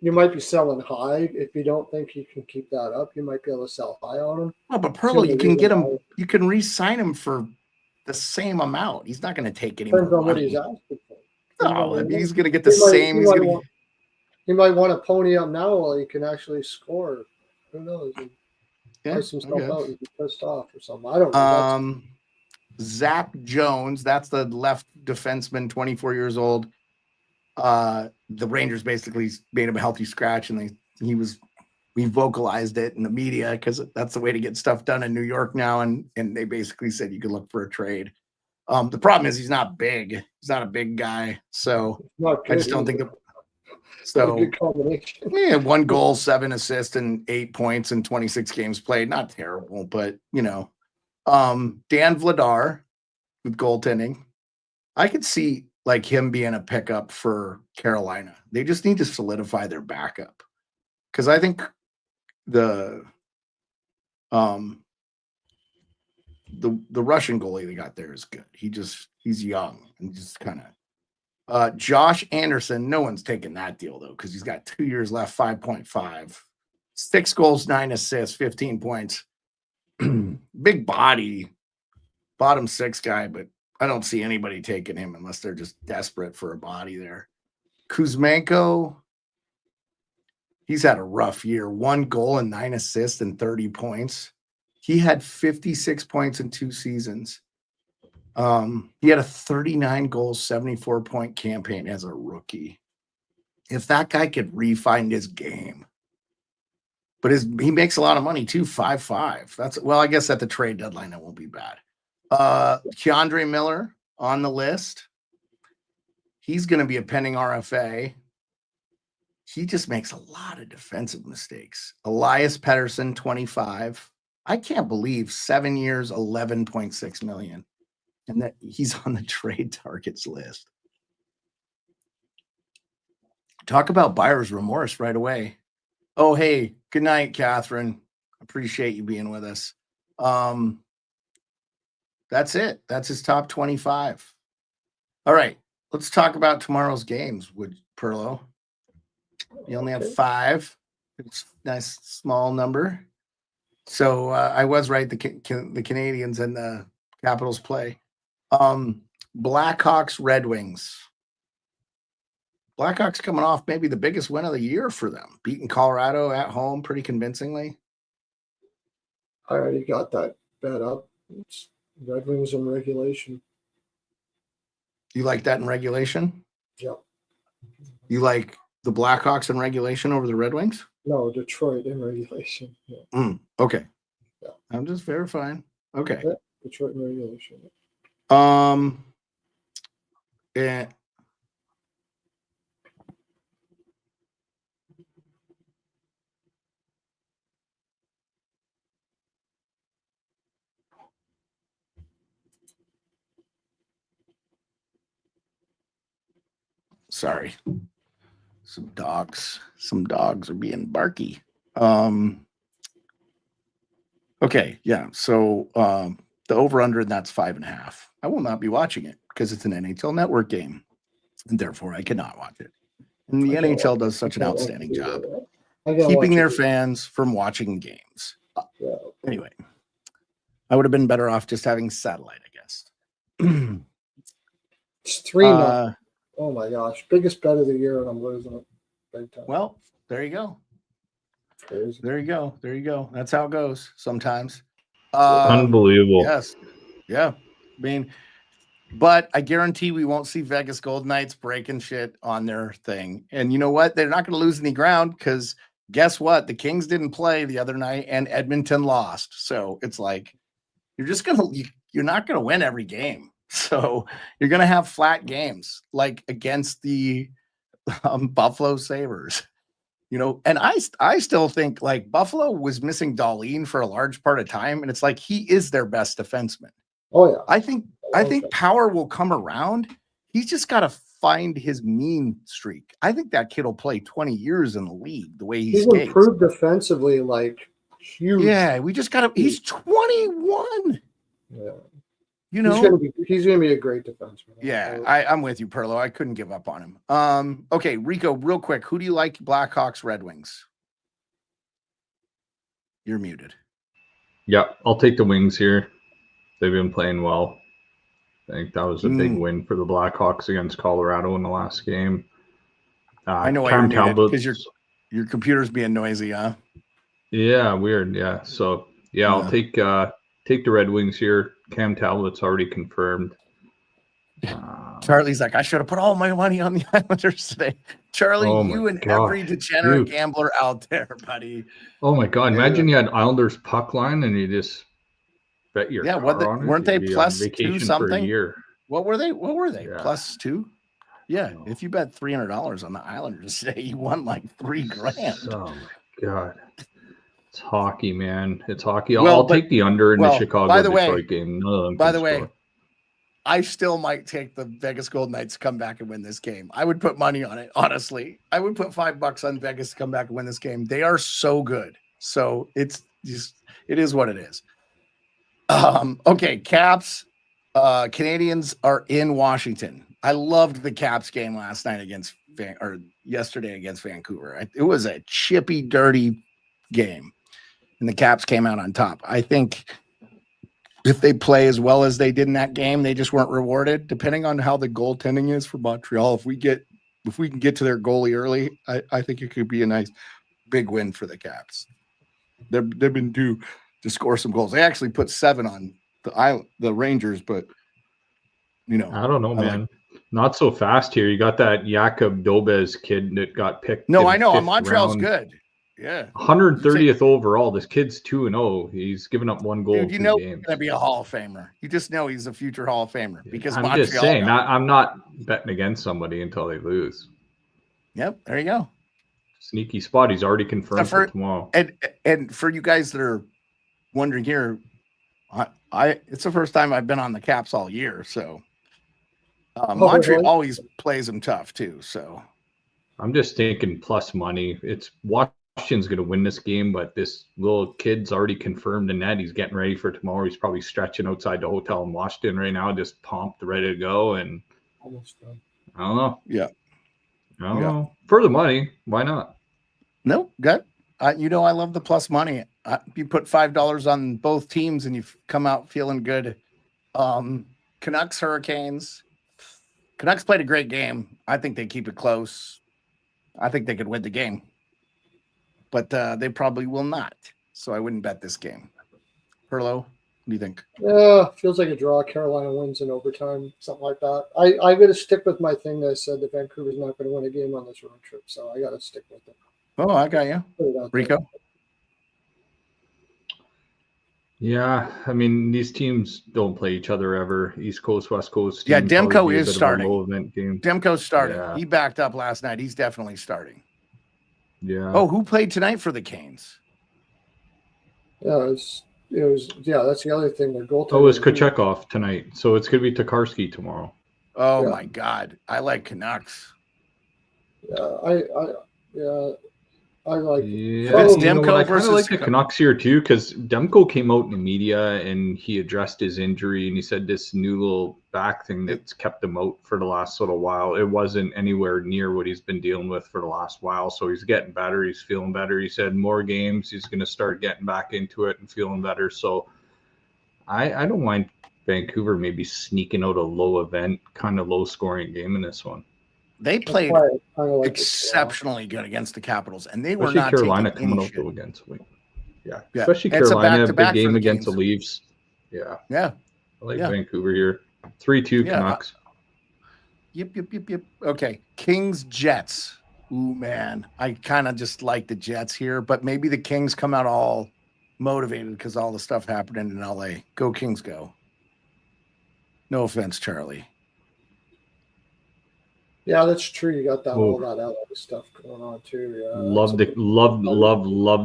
You might be selling high if you don't think you can keep that up. You might be able to sell high on him. Oh, but Pearlo, you can get him. You can re-sign him for the same amount. He's not going to take any more money. What he's asking for. No, I mean, he's going to get the same. He might want to pony up now while he can actually score. Who knows? Price himself out and be pissed off or something. I don't know. Zach Jones, that's the left defenseman, 24 years old. The Rangers basically made him a healthy scratch, and we vocalized it in the media because that's the way to get stuff done in New York now. And they basically said you could look for a trade. The problem is he's not big. He's not a big guy. So I just don't think so. Yeah, 1 goal, 7 assists, and 8 points in 26 games played. Not terrible, but Dan Vladar with goaltending. I could see like him being a pickup for Carolina. They just need to solidify their backup. Because I think the Russian goalie they got there is good. He's young and just kind of Josh Anderson. No one's taking that deal though, because he's got 2 years left, 5.5, 6 goals, 9 assists, 15 points. Big body, bottom 6 guy, but I don't see anybody taking him unless they're just desperate for a body there. Kuzmenko, he's had a rough year. 1 goal and 9 assists and 30 points. He had 56 points in 2 seasons. He had a 39 goal, 74 point campaign as a rookie. If that guy could refine his game, but he makes a lot of money too, 5.5. I guess at the trade deadline that won't be bad. Keandre Miller on the list. He's going to be a pending RFA. He just makes a lot of defensive mistakes. Elias Pettersson, 25. I can't believe 7 years, 11.6 million. And that he's on the trade targets list. Talk about buyer's remorse right away. Oh, hey, good night, Catherine. Appreciate you being with us. That's it. That's his top 25. All right, let's talk about tomorrow's games with Pearlo. You only have 5. It's a nice small number. So I was right. The Canadians and the Capitals play. Blackhawks, Red Wings. Blackhawks coming off maybe the biggest win of the year for them, beating Colorado at home pretty convincingly. I already got that bet up. It's Red Wings in regulation. You like that in regulation? Yeah. You like the Blackhawks in regulation over the Red Wings? No, Detroit in regulation. Yeah. Okay. Yeah. I'm just verifying. Okay. Yeah, Detroit in regulation. Yeah. Sorry. Some dogs are being barky. Okay, yeah. So the over-under, that's 5.5. I will not be watching it because it's an NHL Network game, and therefore I cannot watch it. And the NHL does such an outstanding job keeping their fans from watching games. Yeah. Anyway, I would have been better off just having satellite, I guess. It's 3-0. Oh my gosh. Biggest bet of the year, and I'm losing it big time. Well, there you go. Crazy. There you go. That's how it goes sometimes. Unbelievable. Yes. Yeah. I mean, but I guarantee we won't see Vegas Golden Knights breaking shit on their thing. And you know what? They're not going to lose any ground because guess what? The Kings didn't play the other night and Edmonton lost. So it's like you're not going to win every game. So you're going to have flat games like against the Buffalo Sabres. You know, and I still think like Buffalo was missing Darlene for a large part of time, and it's like he is their best defenseman. Oh yeah. I think Power will come around. He's just got to find his mean streak. I think that kid will play 20 years in the league the way he's improved defensively like huge. Yeah, we just got to. He's 21. Yeah. You know, he's gonna be a great defenseman. Yeah, I'm with you, Pearlo. I couldn't give up on him. Okay, Rico, real quick, who do you like? Blackhawks, Red Wings? You're muted. Yeah, I'll take the Wings here. They've been playing well. I think that was a big win for the Blackhawks against Colorado in the last game. I know why you're muted because your computer's being noisy, huh? Yeah, weird. Yeah, so yeah. I'll take the Red Wings here. Cam Talbot's already confirmed. Charlie's like, I should have put all my money on the Islanders today. Charlie, you and every degenerate gambler out there, buddy. Oh my God! Imagine you had Islanders puck line and you just bet your car on it. Weren't they plus 2 something? For a year. What were they? Yeah. Plus 2? Yeah. If you bet $300 on the Islanders today, you won like $3,000. Oh my God. It's hockey, man. It's hockey. I'll take the under in the Chicago Detroit game. By the way, I still might take the Vegas Golden Knights to come back and win this game. I would put money on it, honestly. I would put $5 on Vegas to come back and win this game. They are so good. So it is what it is. Okay, Caps. Canadians are in Washington. I loved the Caps game last night yesterday against Vancouver. It was a chippy, dirty game. And the Caps came out on top. I think if they play as well as they did in that game, they just weren't rewarded. Depending on how the goaltending is for Montreal, if we can get to their goalie early, I think it could be a nice big win for the Caps. They've been due to score some goals. They actually put 7 on the Rangers, but you know, I don't know, man. Not so fast here. You got that Jakub Dobes kid that got picked. No, I know. Montreal's good. Yeah, 130th overall. This kid's 2-0. He's given up 1 goal. Dude, you know he's going to be a Hall of Famer. You just know he's a future Hall of Famer because I'm Montreal just saying. I'm not betting against somebody until they lose. Yep, there you go. Sneaky spot. He's already confirmed for tomorrow. And for you guys that are wondering here, it's the first time I've been on the Caps all year, so Montreal always plays them tough too. So I'm just thinking plus money. It's Washington's going to win this game, but this little kid's already confirmed in net. He's getting ready for tomorrow. He's probably stretching outside the hotel in Washington right now, just pumped, ready to go. And almost done. I don't know. Yeah. I don't know. For the money, why not? No, good. You know, I love the plus money. You put $5 on both teams and you come out feeling good. Canucks, Hurricanes. Canucks played a great game. I think they keep it close. I think they could win the game, but they probably will not. So I wouldn't bet this game. Perlo, what do you think? Yeah, feels like a draw. Carolina wins in overtime, something like that. I got to stick with my thing that I said that Vancouver's not going to win a game on this road trip, so I got to stick with it. Oh, I got you. RIco? Yeah, I mean, these teams don't play each other ever. East Coast, West Coast. Yeah, team, Demko probably be a is bit of a starting. low event game. Demko's starting. Yeah. He backed up last night. He's definitely starting. Yeah. Oh, who played tonight for the Canes? Yeah, that's the other thing. Their goaltender. Oh, it's Kochekov tonight. So it's going to be Tokarski tomorrow. Oh, Yeah. my God. I like Canucks. I like. Yeah, It's you know what, Demko I kind of versus- like the Canucks here too, because Demko came out in the media and he addressed his injury and he said this new little back thing that's kept him out for the last little while. It wasn't anywhere near what he's been dealing with for the last while. So he's getting better. He's feeling better. He said more games. He's going to start getting back into it and feeling better. So I don't mind Vancouver maybe sneaking out a low event, kind of low scoring game in this one. They played That's why I like exceptionally good against the Capitals, and they were Especially not Carolina taking coming any out though shit. against Wing. Yeah. Yeah. Especially It's a Carolina, big back-to-back for game the against the Kings. Leafs. Yeah. Yeah. I like Yeah. Vancouver here. 3-2 Yeah. Canucks. Yep. Okay. Kings, Jets. Ooh, man. I kind of just like the Jets here, but maybe the Kings come out all motivated because all the stuff happening in LA. Go Kings, go. No offense, Charlie. Yeah, that's true. You got that Oh. all that LA stuff going on too. Yeah, Love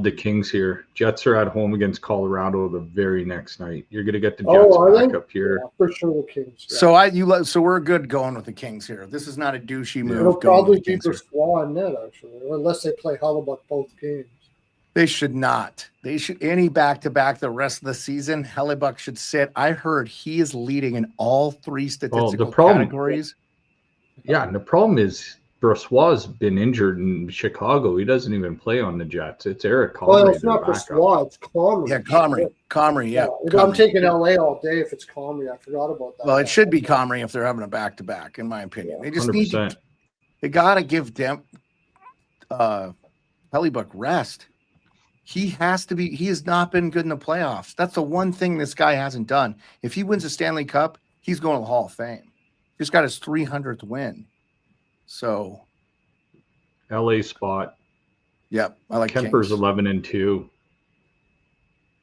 the Kings here. Jets are at home against Colorado the very next night. You're gonna get the Jets Oh, are back they? up here. Yeah, for sure the Kings. Yeah. So we're good going with the Kings here. This is not a douchey move. It'll going probably with the be Kings here. Bressois and net actually, unless they play Hellebuck both games. They should not. They should any back-to-back the rest of the season. Hellebuck should sit. I heard he is leading in all three statistical categories. Yeah, and the problem is Brossois been injured in Chicago. He doesn't even play on the Jets. It's Eric Comrie. Well, it's their not backup. Bressois, it's Comrie. Yeah, Comrie, yeah. I'm Comrie. taking LA all day if it's Comrie. I forgot about that. Well, it should be Comrie if they're having a back-to-back, in my opinion. They just 100%. need they gotta give them Hellebuck rest. He has not been good in the playoffs. That's the one thing this guy hasn't done. If he wins a Stanley Cup, he's going to the Hall of Fame. Just got his 300th win. So, LA spot. yep, I like Kemper's Kings. 11-2.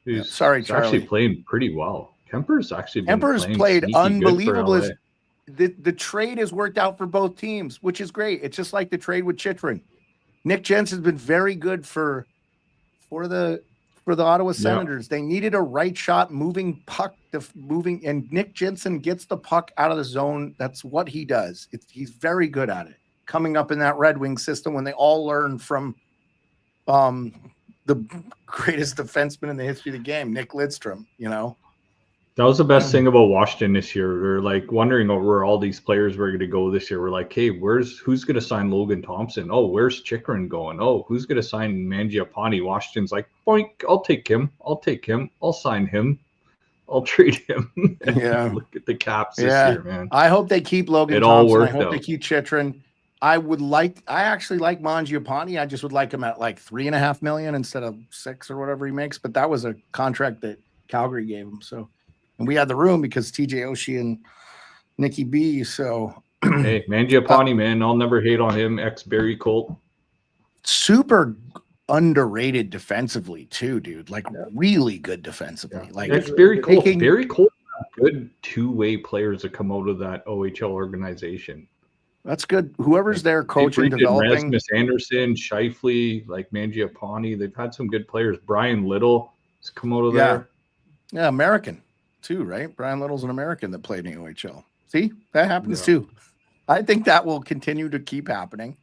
Yeah, sorry, he's actually Charlie. playing pretty well. Kemper's actually been Kemper's playing played sneaky good for unbelievable. LA. The trade has worked out for both teams, which is great. It's just like the trade with Chychrun. Nick Jensen's been very good for the Ottawa Senators. They needed a right shot moving puck, and Nick Jensen gets the puck out of the zone. That's what he does. He's very good at it. Coming up in that Red Wing system when they all learned from the greatest defenseman in the history of the game, Nick Lidstrom, That was the best thing about Washington this year. We're like wondering where all these players were going to go this year. We're like, hey, who's going to sign Logan Thompson? Oh, where's Chychrun going? Oh, who's going to sign Mangiapane? Washington's like, boink, I'll take him. I'll sign him. I'll trade him. Yeah. Look at the Caps this year, man. I hope they keep Logan It all Thompson. I worked hope out. they keep Chychrun. I actually like Mangiapane. I just would like him at like $3.5 million instead of $6 million or whatever he makes. But that was a contract that Calgary gave him. So, and we had the room because TJ Oshie and Nikki B. So, Hey, Mangiapane, man, I'll never hate on him. Ex-Barry Colt. super underrated defensively too, dude. Like really good defensively. Yeah. Like Ex-Barry Colt. taking- Barry Colt, good two-way players that come out of that OHL organization. that's good. Whoever's there coaching, They've developing. Rasmus Anderson, Scheifele, like Mangiapane. They've had some good players. Brian Little has come out of there. Yeah, American too, right? Brian Little's an American that played in the OHL. See, that happens too. I think that will continue to keep happening.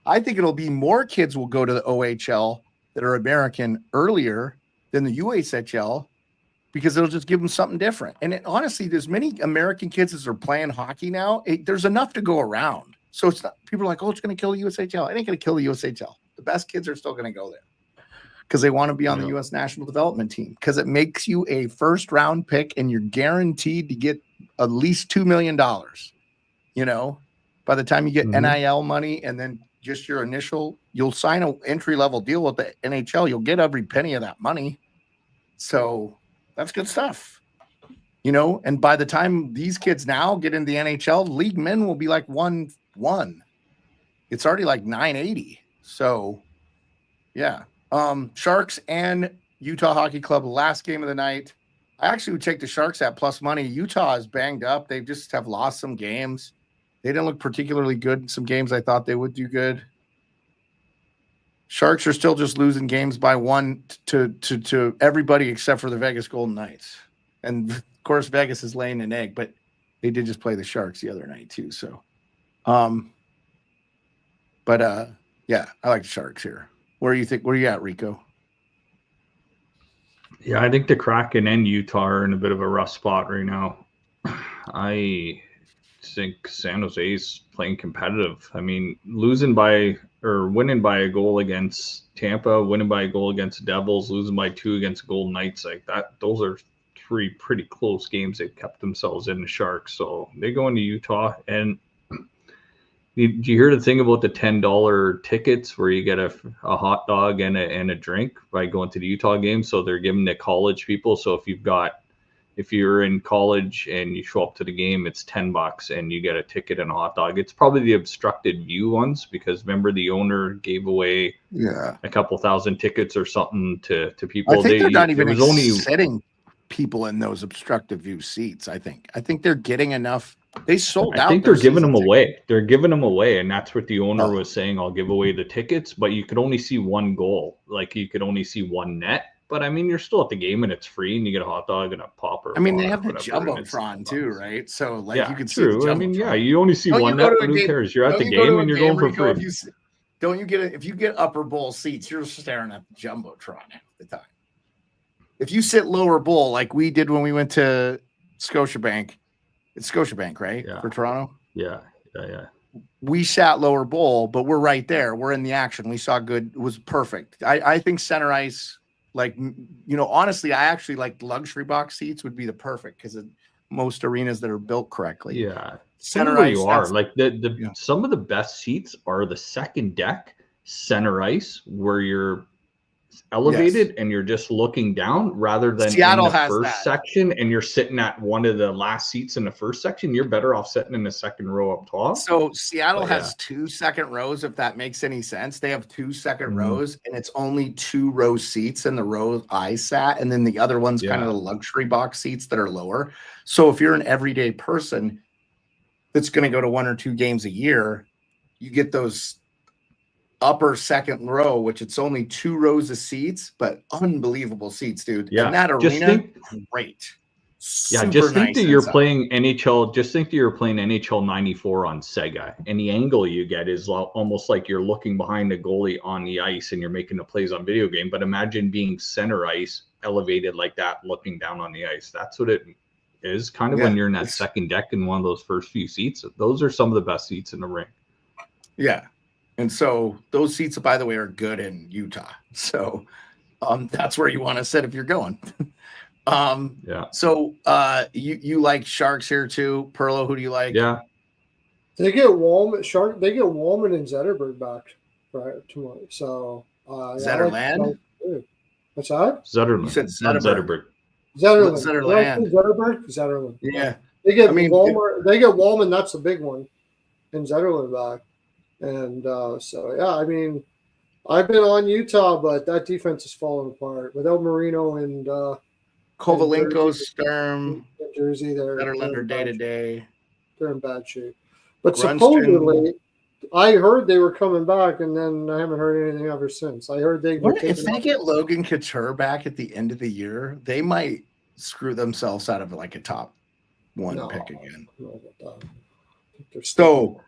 I think it'll be more kids will go to the OHL that are American earlier than the USHL because it'll just give them something different. And honestly, there's many American kids that are playing hockey now. There's enough to go around. So it's not, people are like, oh, it's going to kill the USHL. It ain't going to kill the USHL. The best kids are still going to go there because they want to be on the U.S. national development team because it makes you a first round pick and you're guaranteed to get at least $2 million. You know, by the time you get NIL money and then just your initial, you'll sign an entry level deal with the NHL. You'll get every penny of that money. So that's good stuff. You know, and by the time these kids now get in the NHL, league men will be like 1-1. It's already like 980. So, yeah. Sharks and Utah Hockey Club, last game of the night. I actually would take the Sharks at plus money. Utah is banged up. They just have lost some games. They didn't look particularly good in some games I thought they would do good. Sharks are still just losing games by one to everybody except for the Vegas Golden Knights. And of course, Vegas is laying an egg, but they did just play the Sharks the other night too. So, yeah, I like the Sharks here. Where are you at, Rico? Yeah, I think the Kraken and Utah are in a bit of a rough spot right now. I think San Jose's playing competitive. I mean, winning by a goal against Tampa, winning by a goal against Devils, losing by 2 against Golden Knights, like that. Those are 3 pretty close games they've kept themselves in, the Sharks. So they go into Utah. And did you hear the thing about the $10 tickets where you get a hot dog and a drink by going to the Utah game? So they're giving the college people. So if you're in college and you show up to the game, it's $10 and you get a ticket and a hot dog. It's probably the obstructed view ones because remember the owner gave away a couple thousand tickets or something to people. I think they're not even setting people in those obstructive view seats. I think they're getting enough. They sold out. I think they're giving them away. They're giving them away, and that's what the owner was saying. I'll give away the tickets, but you could only see one goal. Like you could only see one net. But I mean, you're still at the game, and it's free, and you get a hot dog and a popper. I mean, they have the jumbotron too, right? So like you can see. True. I mean, yeah, you only see one net, but who cares? You're at the game, and you're going for free. If you get upper bowl seats, you're staring at the jumbotron half the time. If you sit lower bowl, like we did when we went to Scotiabank. It's Scotiabank, right? Yeah. For Toronto? Yeah. We sat lower bowl, but we're right there. We're in the action. We saw good. It was perfect. I think center ice, like, you know, honestly, I actually like luxury box seats would be the perfect because most arenas that are built correctly. Yeah. Center ice. You are like some of the best seats are the second deck center ice where you're elevated and you're just looking down rather than Seattle in the has first that section and you're sitting at one of the last seats in the first section. You're better off sitting in the second row up top. So Seattle has 2 second rows, if that makes any sense. They have 2 second rows and it's only 2 row seats in the row I sat, and then the other one's kind of the luxury box seats that are lower. So if you're an everyday person that's going to go to 1 or 2 games a year, you get those upper second row, which it's only 2 rows of seats, but unbelievable seats, dude. Yeah. And that arena, great. Just think that you're playing NHL. Just think that you're playing NHL 94 on Sega, and the angle you get is almost like you're looking behind the goalie on the ice and you're making the plays on video game. But imagine being center ice, elevated like that, looking down on the ice. That's what it is kind of when you're in that second deck in one of those first few seats. Those are some of the best seats in the ring. Yeah. And so those seats, by the way, are good in Utah. So that's where you want to sit if you're going. So you like Sharks here too, Pearlo? Who do you like? Yeah, they get Walman. They get Walman and Zetterberg back tomorrow. So Zetterland. What's that? Zetterland. You said Zetterberg. Zetterland. Yeah. They get Walman. They get Walman. That's the big one. And Zetterland back. And I mean, I've been on Utah, but that defense is falling apart without Marino and Kovalenko, Sturm, Jersey. They're day to day. They're in bad shape. But supposedly, I heard they were coming back, and then I haven't heard anything ever since. I heard if they get Logan Couture back at the end of the year, they might screw themselves out of like a top 1 pick again. So.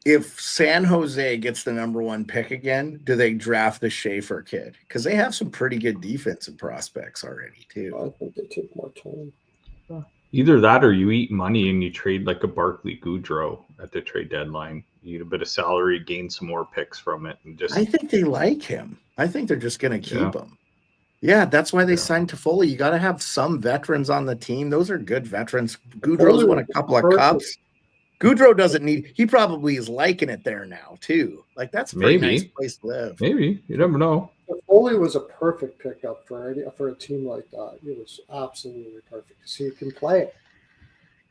If San Jose gets the number 1 pick again, do they draft the Schaefer kid? Because they have some pretty good defensive prospects already, too. I think they take more time. Either that or you eat money and you trade like a Barkley Goudreau at the trade deadline. You eat a bit of salary, gain some more picks from it, and just. I think they like him. I think they're just going to keep Yeah. him. Yeah, that's why they Yeah. signed Toffoli. You got to have some veterans on the team. Those are good veterans. Goudreau's won a couple of cups. Goudreau doesn't need. He probably is liking it there now too. Like that's a pretty nice place to live. Maybe you never know. Foley was a perfect pickup for a team like that. It was absolutely perfect because he can play it.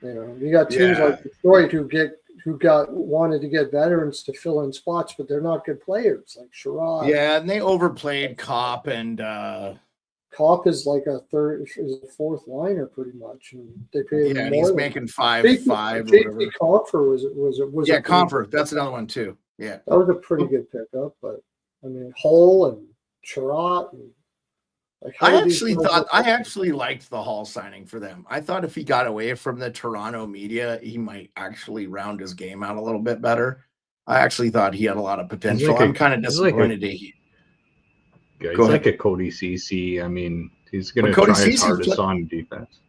You know, you got teams like Detroit who wanted to get veterans to fill in spots, but they're not good players like Sherrod. Yeah, and they overplayed Kopp and Kopp is like a fourth liner pretty much, and they paid him and more. he's making 5.5. JP Compher was yeah, Compher. That's another one too. Yeah, that was a pretty good pickup, but I mean Hull and Sherrod and I actually liked the Hall signing for them. I thought if he got away from the Toronto media, he might actually round his game out a little bit better. I actually thought he had a lot of potential. I'm kind of disappointed. He's like a Cody Ceci. I mean, he's going to try his hardest on defense.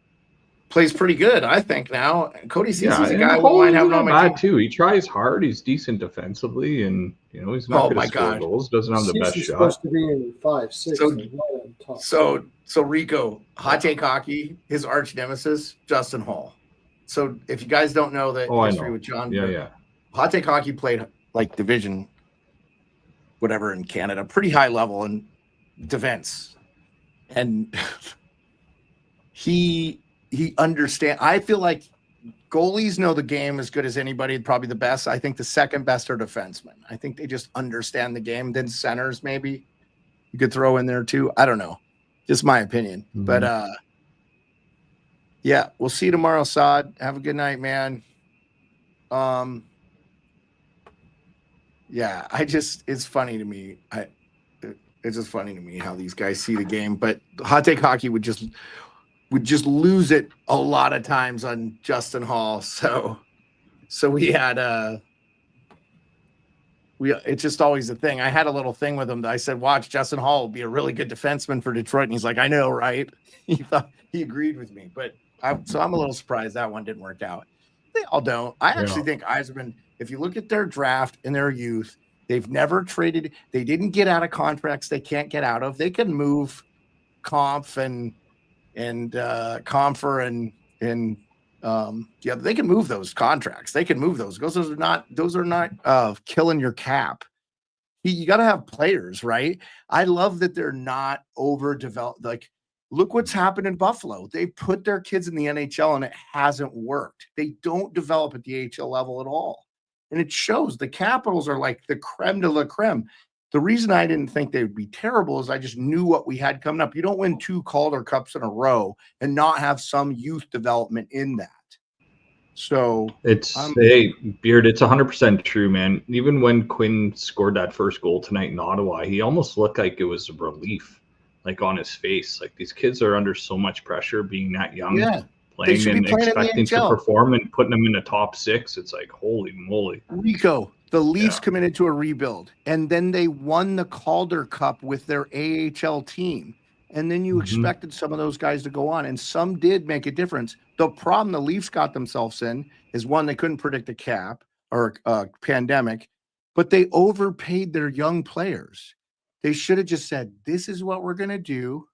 Plays pretty good, I think. Now Cody Ceci's a guy who might have on my team too. He tries hard. He's decent defensively, and he's not going to score goals. Doesn't have the best shot. Supposed to be in 5, 6. So RIco, hot take hockey, his arch nemesis, Justin Hall. So if you guys don't know the history with John, hot take hockey played like division, whatever in Canada, pretty high level in defense, and he understands. I feel like goalies know the game as good as anybody, probably the best. I think the second best are defensemen. I think they just understand the game. Then centers, maybe you could throw in there too. I don't know. Just my opinion. Mm-hmm. But yeah, we'll see you tomorrow, Saad. Have a good night, man. Yeah, it's funny to me. It's just funny to me how these guys see the game. But hot take hockey would just lose it a lot of times on Justin Hall. So we had it's just always a thing. I had a little thing with him that I said, watch, Justin Hall will be a really good defenseman for Detroit. And he's like, I know, right? He agreed with me. But so I'm a little surprised that one didn't work out. They all don't. I actually think Yzerman, if you look at their draft and their youth, they've never traded. They didn't get out of contracts they can't get out of. They can move Kampf and Compher and they can move those contracts. They can move those. Those are not killing your cap. You got to have players, right? I love that they're not overdeveloped. Like, look what's happened in Buffalo. They put their kids in the NHL and it hasn't worked. They don't develop at the AHL level at all. And it shows. The Capitals are like the creme de la creme. The reason I didn't think they would be terrible is I just knew what we had coming up. You don't win 2 Calder Cups in a row and not have some youth development in that. So it's Beard, it's 100% true, man. Even when Quinn scored that first goal tonight in Ottawa, he almost looked like it was a relief, like on his face. Like, these kids are under so much pressure being that young, playing and expecting to perform and putting them in the top 6. It's like, holy moly. RIco, the Leafs committed to a rebuild, and then they won the Calder Cup with their AHL team. And then you expected some of those guys to go on, and some did make a difference. The problem the Leafs got themselves in is, one, they couldn't predict a cap or a pandemic, but they overpaid their young players. They should have just said, this is what we're going to do.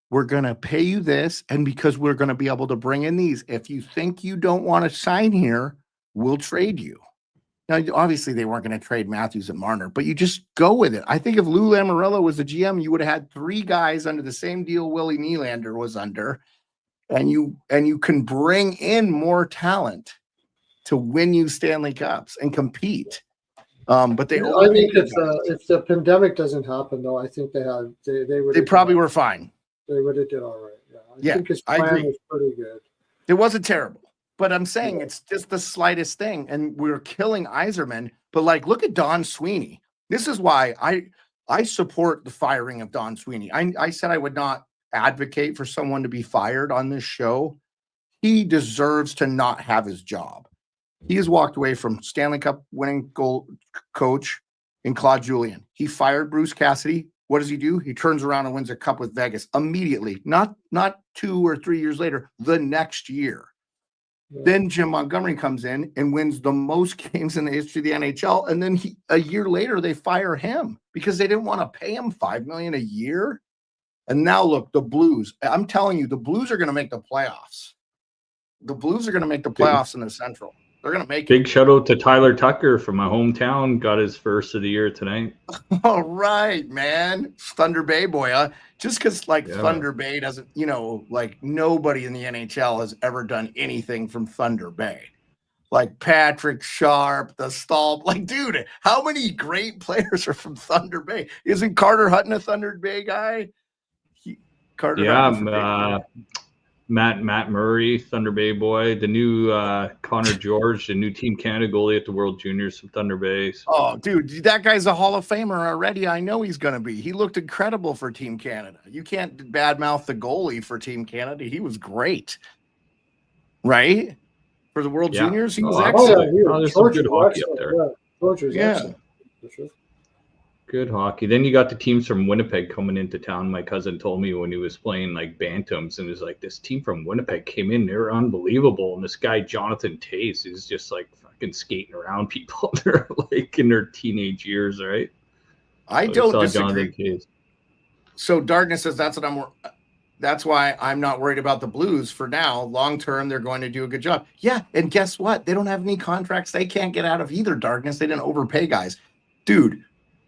We're going to pay you this, and because we're going to be able to bring in these, if you think you don't want to sign here, we'll trade you. Now, obviously, they weren't going to trade Matthews and Marner, but you just go with it. I think if Lou Lamoriello was the GM, you would have had 3 guys under the same deal Willie Nylander was under, and you can bring in more talent to win you Stanley Cups and compete. But I think if the pandemic doesn't happen, though, I think they would. They probably were fine. They would have did all right. Yeah, I think his plan was pretty good. It wasn't terrible. But I'm saying it's just the slightest thing, and we're killing Yzerman. But like, look at Don Sweeney. This is why I support the firing of Don Sweeney. I said I would not advocate for someone to be fired on this show. He deserves to not have his job. He has walked away from Stanley Cup winning goal coach in Claude Julien. He fired Bruce Cassidy What does he do? He turns around and wins a cup with Vegas immediately, not 2 or 3 years later, the next year. Yeah. Then Jim Montgomery comes in and wins the most games in the history of the NHL. And then a year later, they fire him because they didn't want to pay him $5 million a year. And now look, the Blues. I'm telling you, the Blues are going to make the playoffs. The Blues are going to make the playoffs in the Central. They're going to make Big shout out to Tyler Tucker from my hometown. Got his first of the year tonight. All right, man. Thunder Bay boy. Just because Yeah. Thunder Bay doesn't, like nobody in the NHL has ever done anything from Thunder Bay. Like Patrick Sharp, the Stahl. Like, dude, how many great players are from Thunder Bay? Isn't Carter Hutton a Thunder Bay guy? Matt Murray, Thunder Bay boy, the new Connor George, the new Team Canada goalie at the World Juniors from Thunder Bay. Oh, dude, that guy's a Hall of Famer already. I know he's going to be. He looked incredible for Team Canada. You can't badmouth the goalie for Team Canada. He was great, right? For the World Juniors, he was excellent. There's some good hockey up there. Yeah, George was excellent. For sure. Good hockey. Then you got the teams from Winnipeg coming into town. My cousin told me when he was playing like Bantams, and it was like this team from Winnipeg came in. They were unbelievable. And this guy Jonathan Tace is just like fucking skating around people. They're like in their teenage years, right? I don't disagree. So Darkness says that's why I'm not worried about the Blues for now. Long term, they're going to do a good job. Yeah, and guess what? They don't have any contracts they can't get out of either. Darkness. They didn't overpay guys, dude.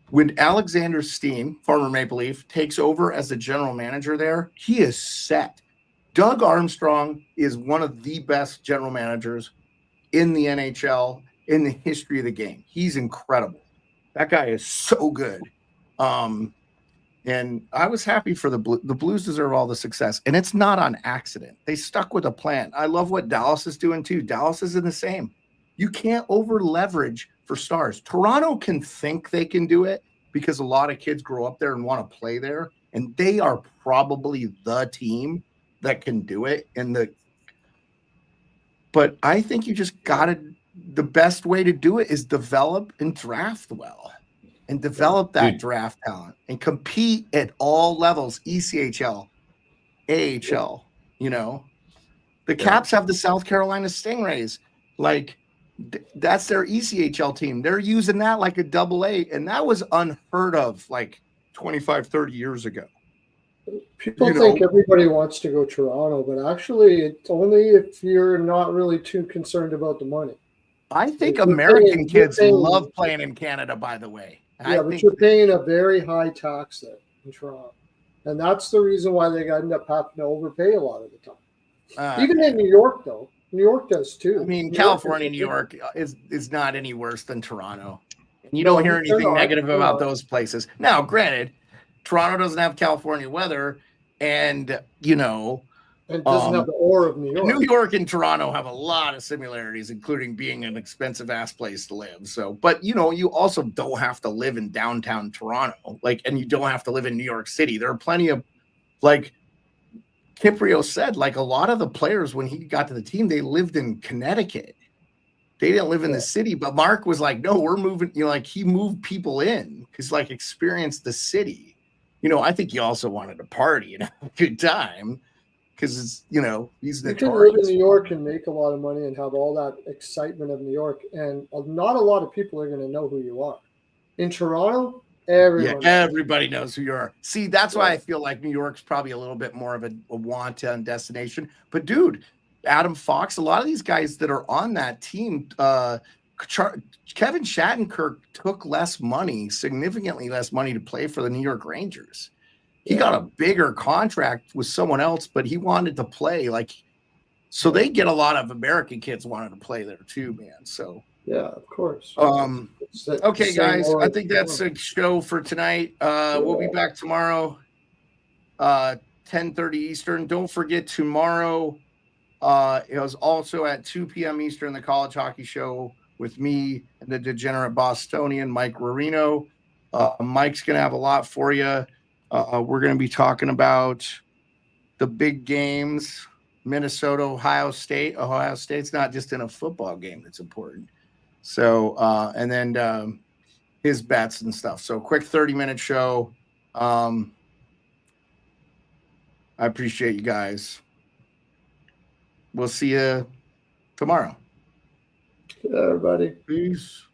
When Alexander Steen, former Maple Leaf, takes over as the general manager there, he is set. Doug Armstrong is one of the best general managers in the NHL in the history of the game. He's incredible. That guy is so good. And I was happy for the Blues. The Blues deserve all the success. And it's not on accident. They stuck with a plan. I love what Dallas is doing too. Dallas is in the same. You can't over leverage for stars. Toronto can think they can do it because a lot of kids grow up there and want to play there. And they are probably the team that can do it. But I think you just the best way to do it is develop and draft well and develop that draft talent and compete at all levels, ECHL, AHL, The Caps have the South Carolina Stingrays. Like, that's their ECHL team. They're using that like a AA, and that was unheard of like 25, 30 years ago. People think everybody wants to go Toronto, but actually it's only if you're not really too concerned about the money. I think American kids love playing in Canada, by the way. But you're paying a very high tax there in Toronto. And that's the reason why they end up having to overpay a lot of the time. Even in New York, though. New York does too. I mean, California, New York is not any worse than Toronto. And you don't hear anything negative about those places. Now, granted, Toronto doesn't have California weather, and it doesn't have the aura of New York. New York and Toronto have a lot of similarities, including being an expensive ass place to live. So, but you also don't have to live in downtown Toronto, and you don't have to live in New York City. There are plenty of Kiprio said, a lot of the players, when he got to the team, they lived in Connecticut. They didn't live in the city. But Mark was like, no, we're moving. He moved people in because, experienced the city. I think he also wanted to party and have a good time because it's, he's you can live in New York and make a lot of money and have all that excitement of New York. And not a lot of people are going to know who you are. In Toronto, everybody knows who you are. See, that's why I feel like New York's probably a little bit more of a wanton destination. But dude, Adam Fox, a lot of these guys that are on that team, Kevin Shattenkirk took significantly less money to play for the New York Rangers. He got a bigger contract with someone else, but he wanted to play so they get a lot of American kids wanted to play there too, man. So yeah, of course. Okay, guys, I think that's a show for tonight. We'll be back tomorrow, 10:30 Eastern. Don't forget tomorrow. It was also at 2 p.m. Eastern, the College Hockey Show with me and the degenerate Bostonian, Mike Rorino. Mike's going to have a lot for you. We're going to be talking about the big games, Minnesota, Ohio State. Ohio State's not just in a football game that's important. So, and then his bets and stuff. So quick 30-minute show. I appreciate you guys. We'll see you tomorrow. Everybody. Peace.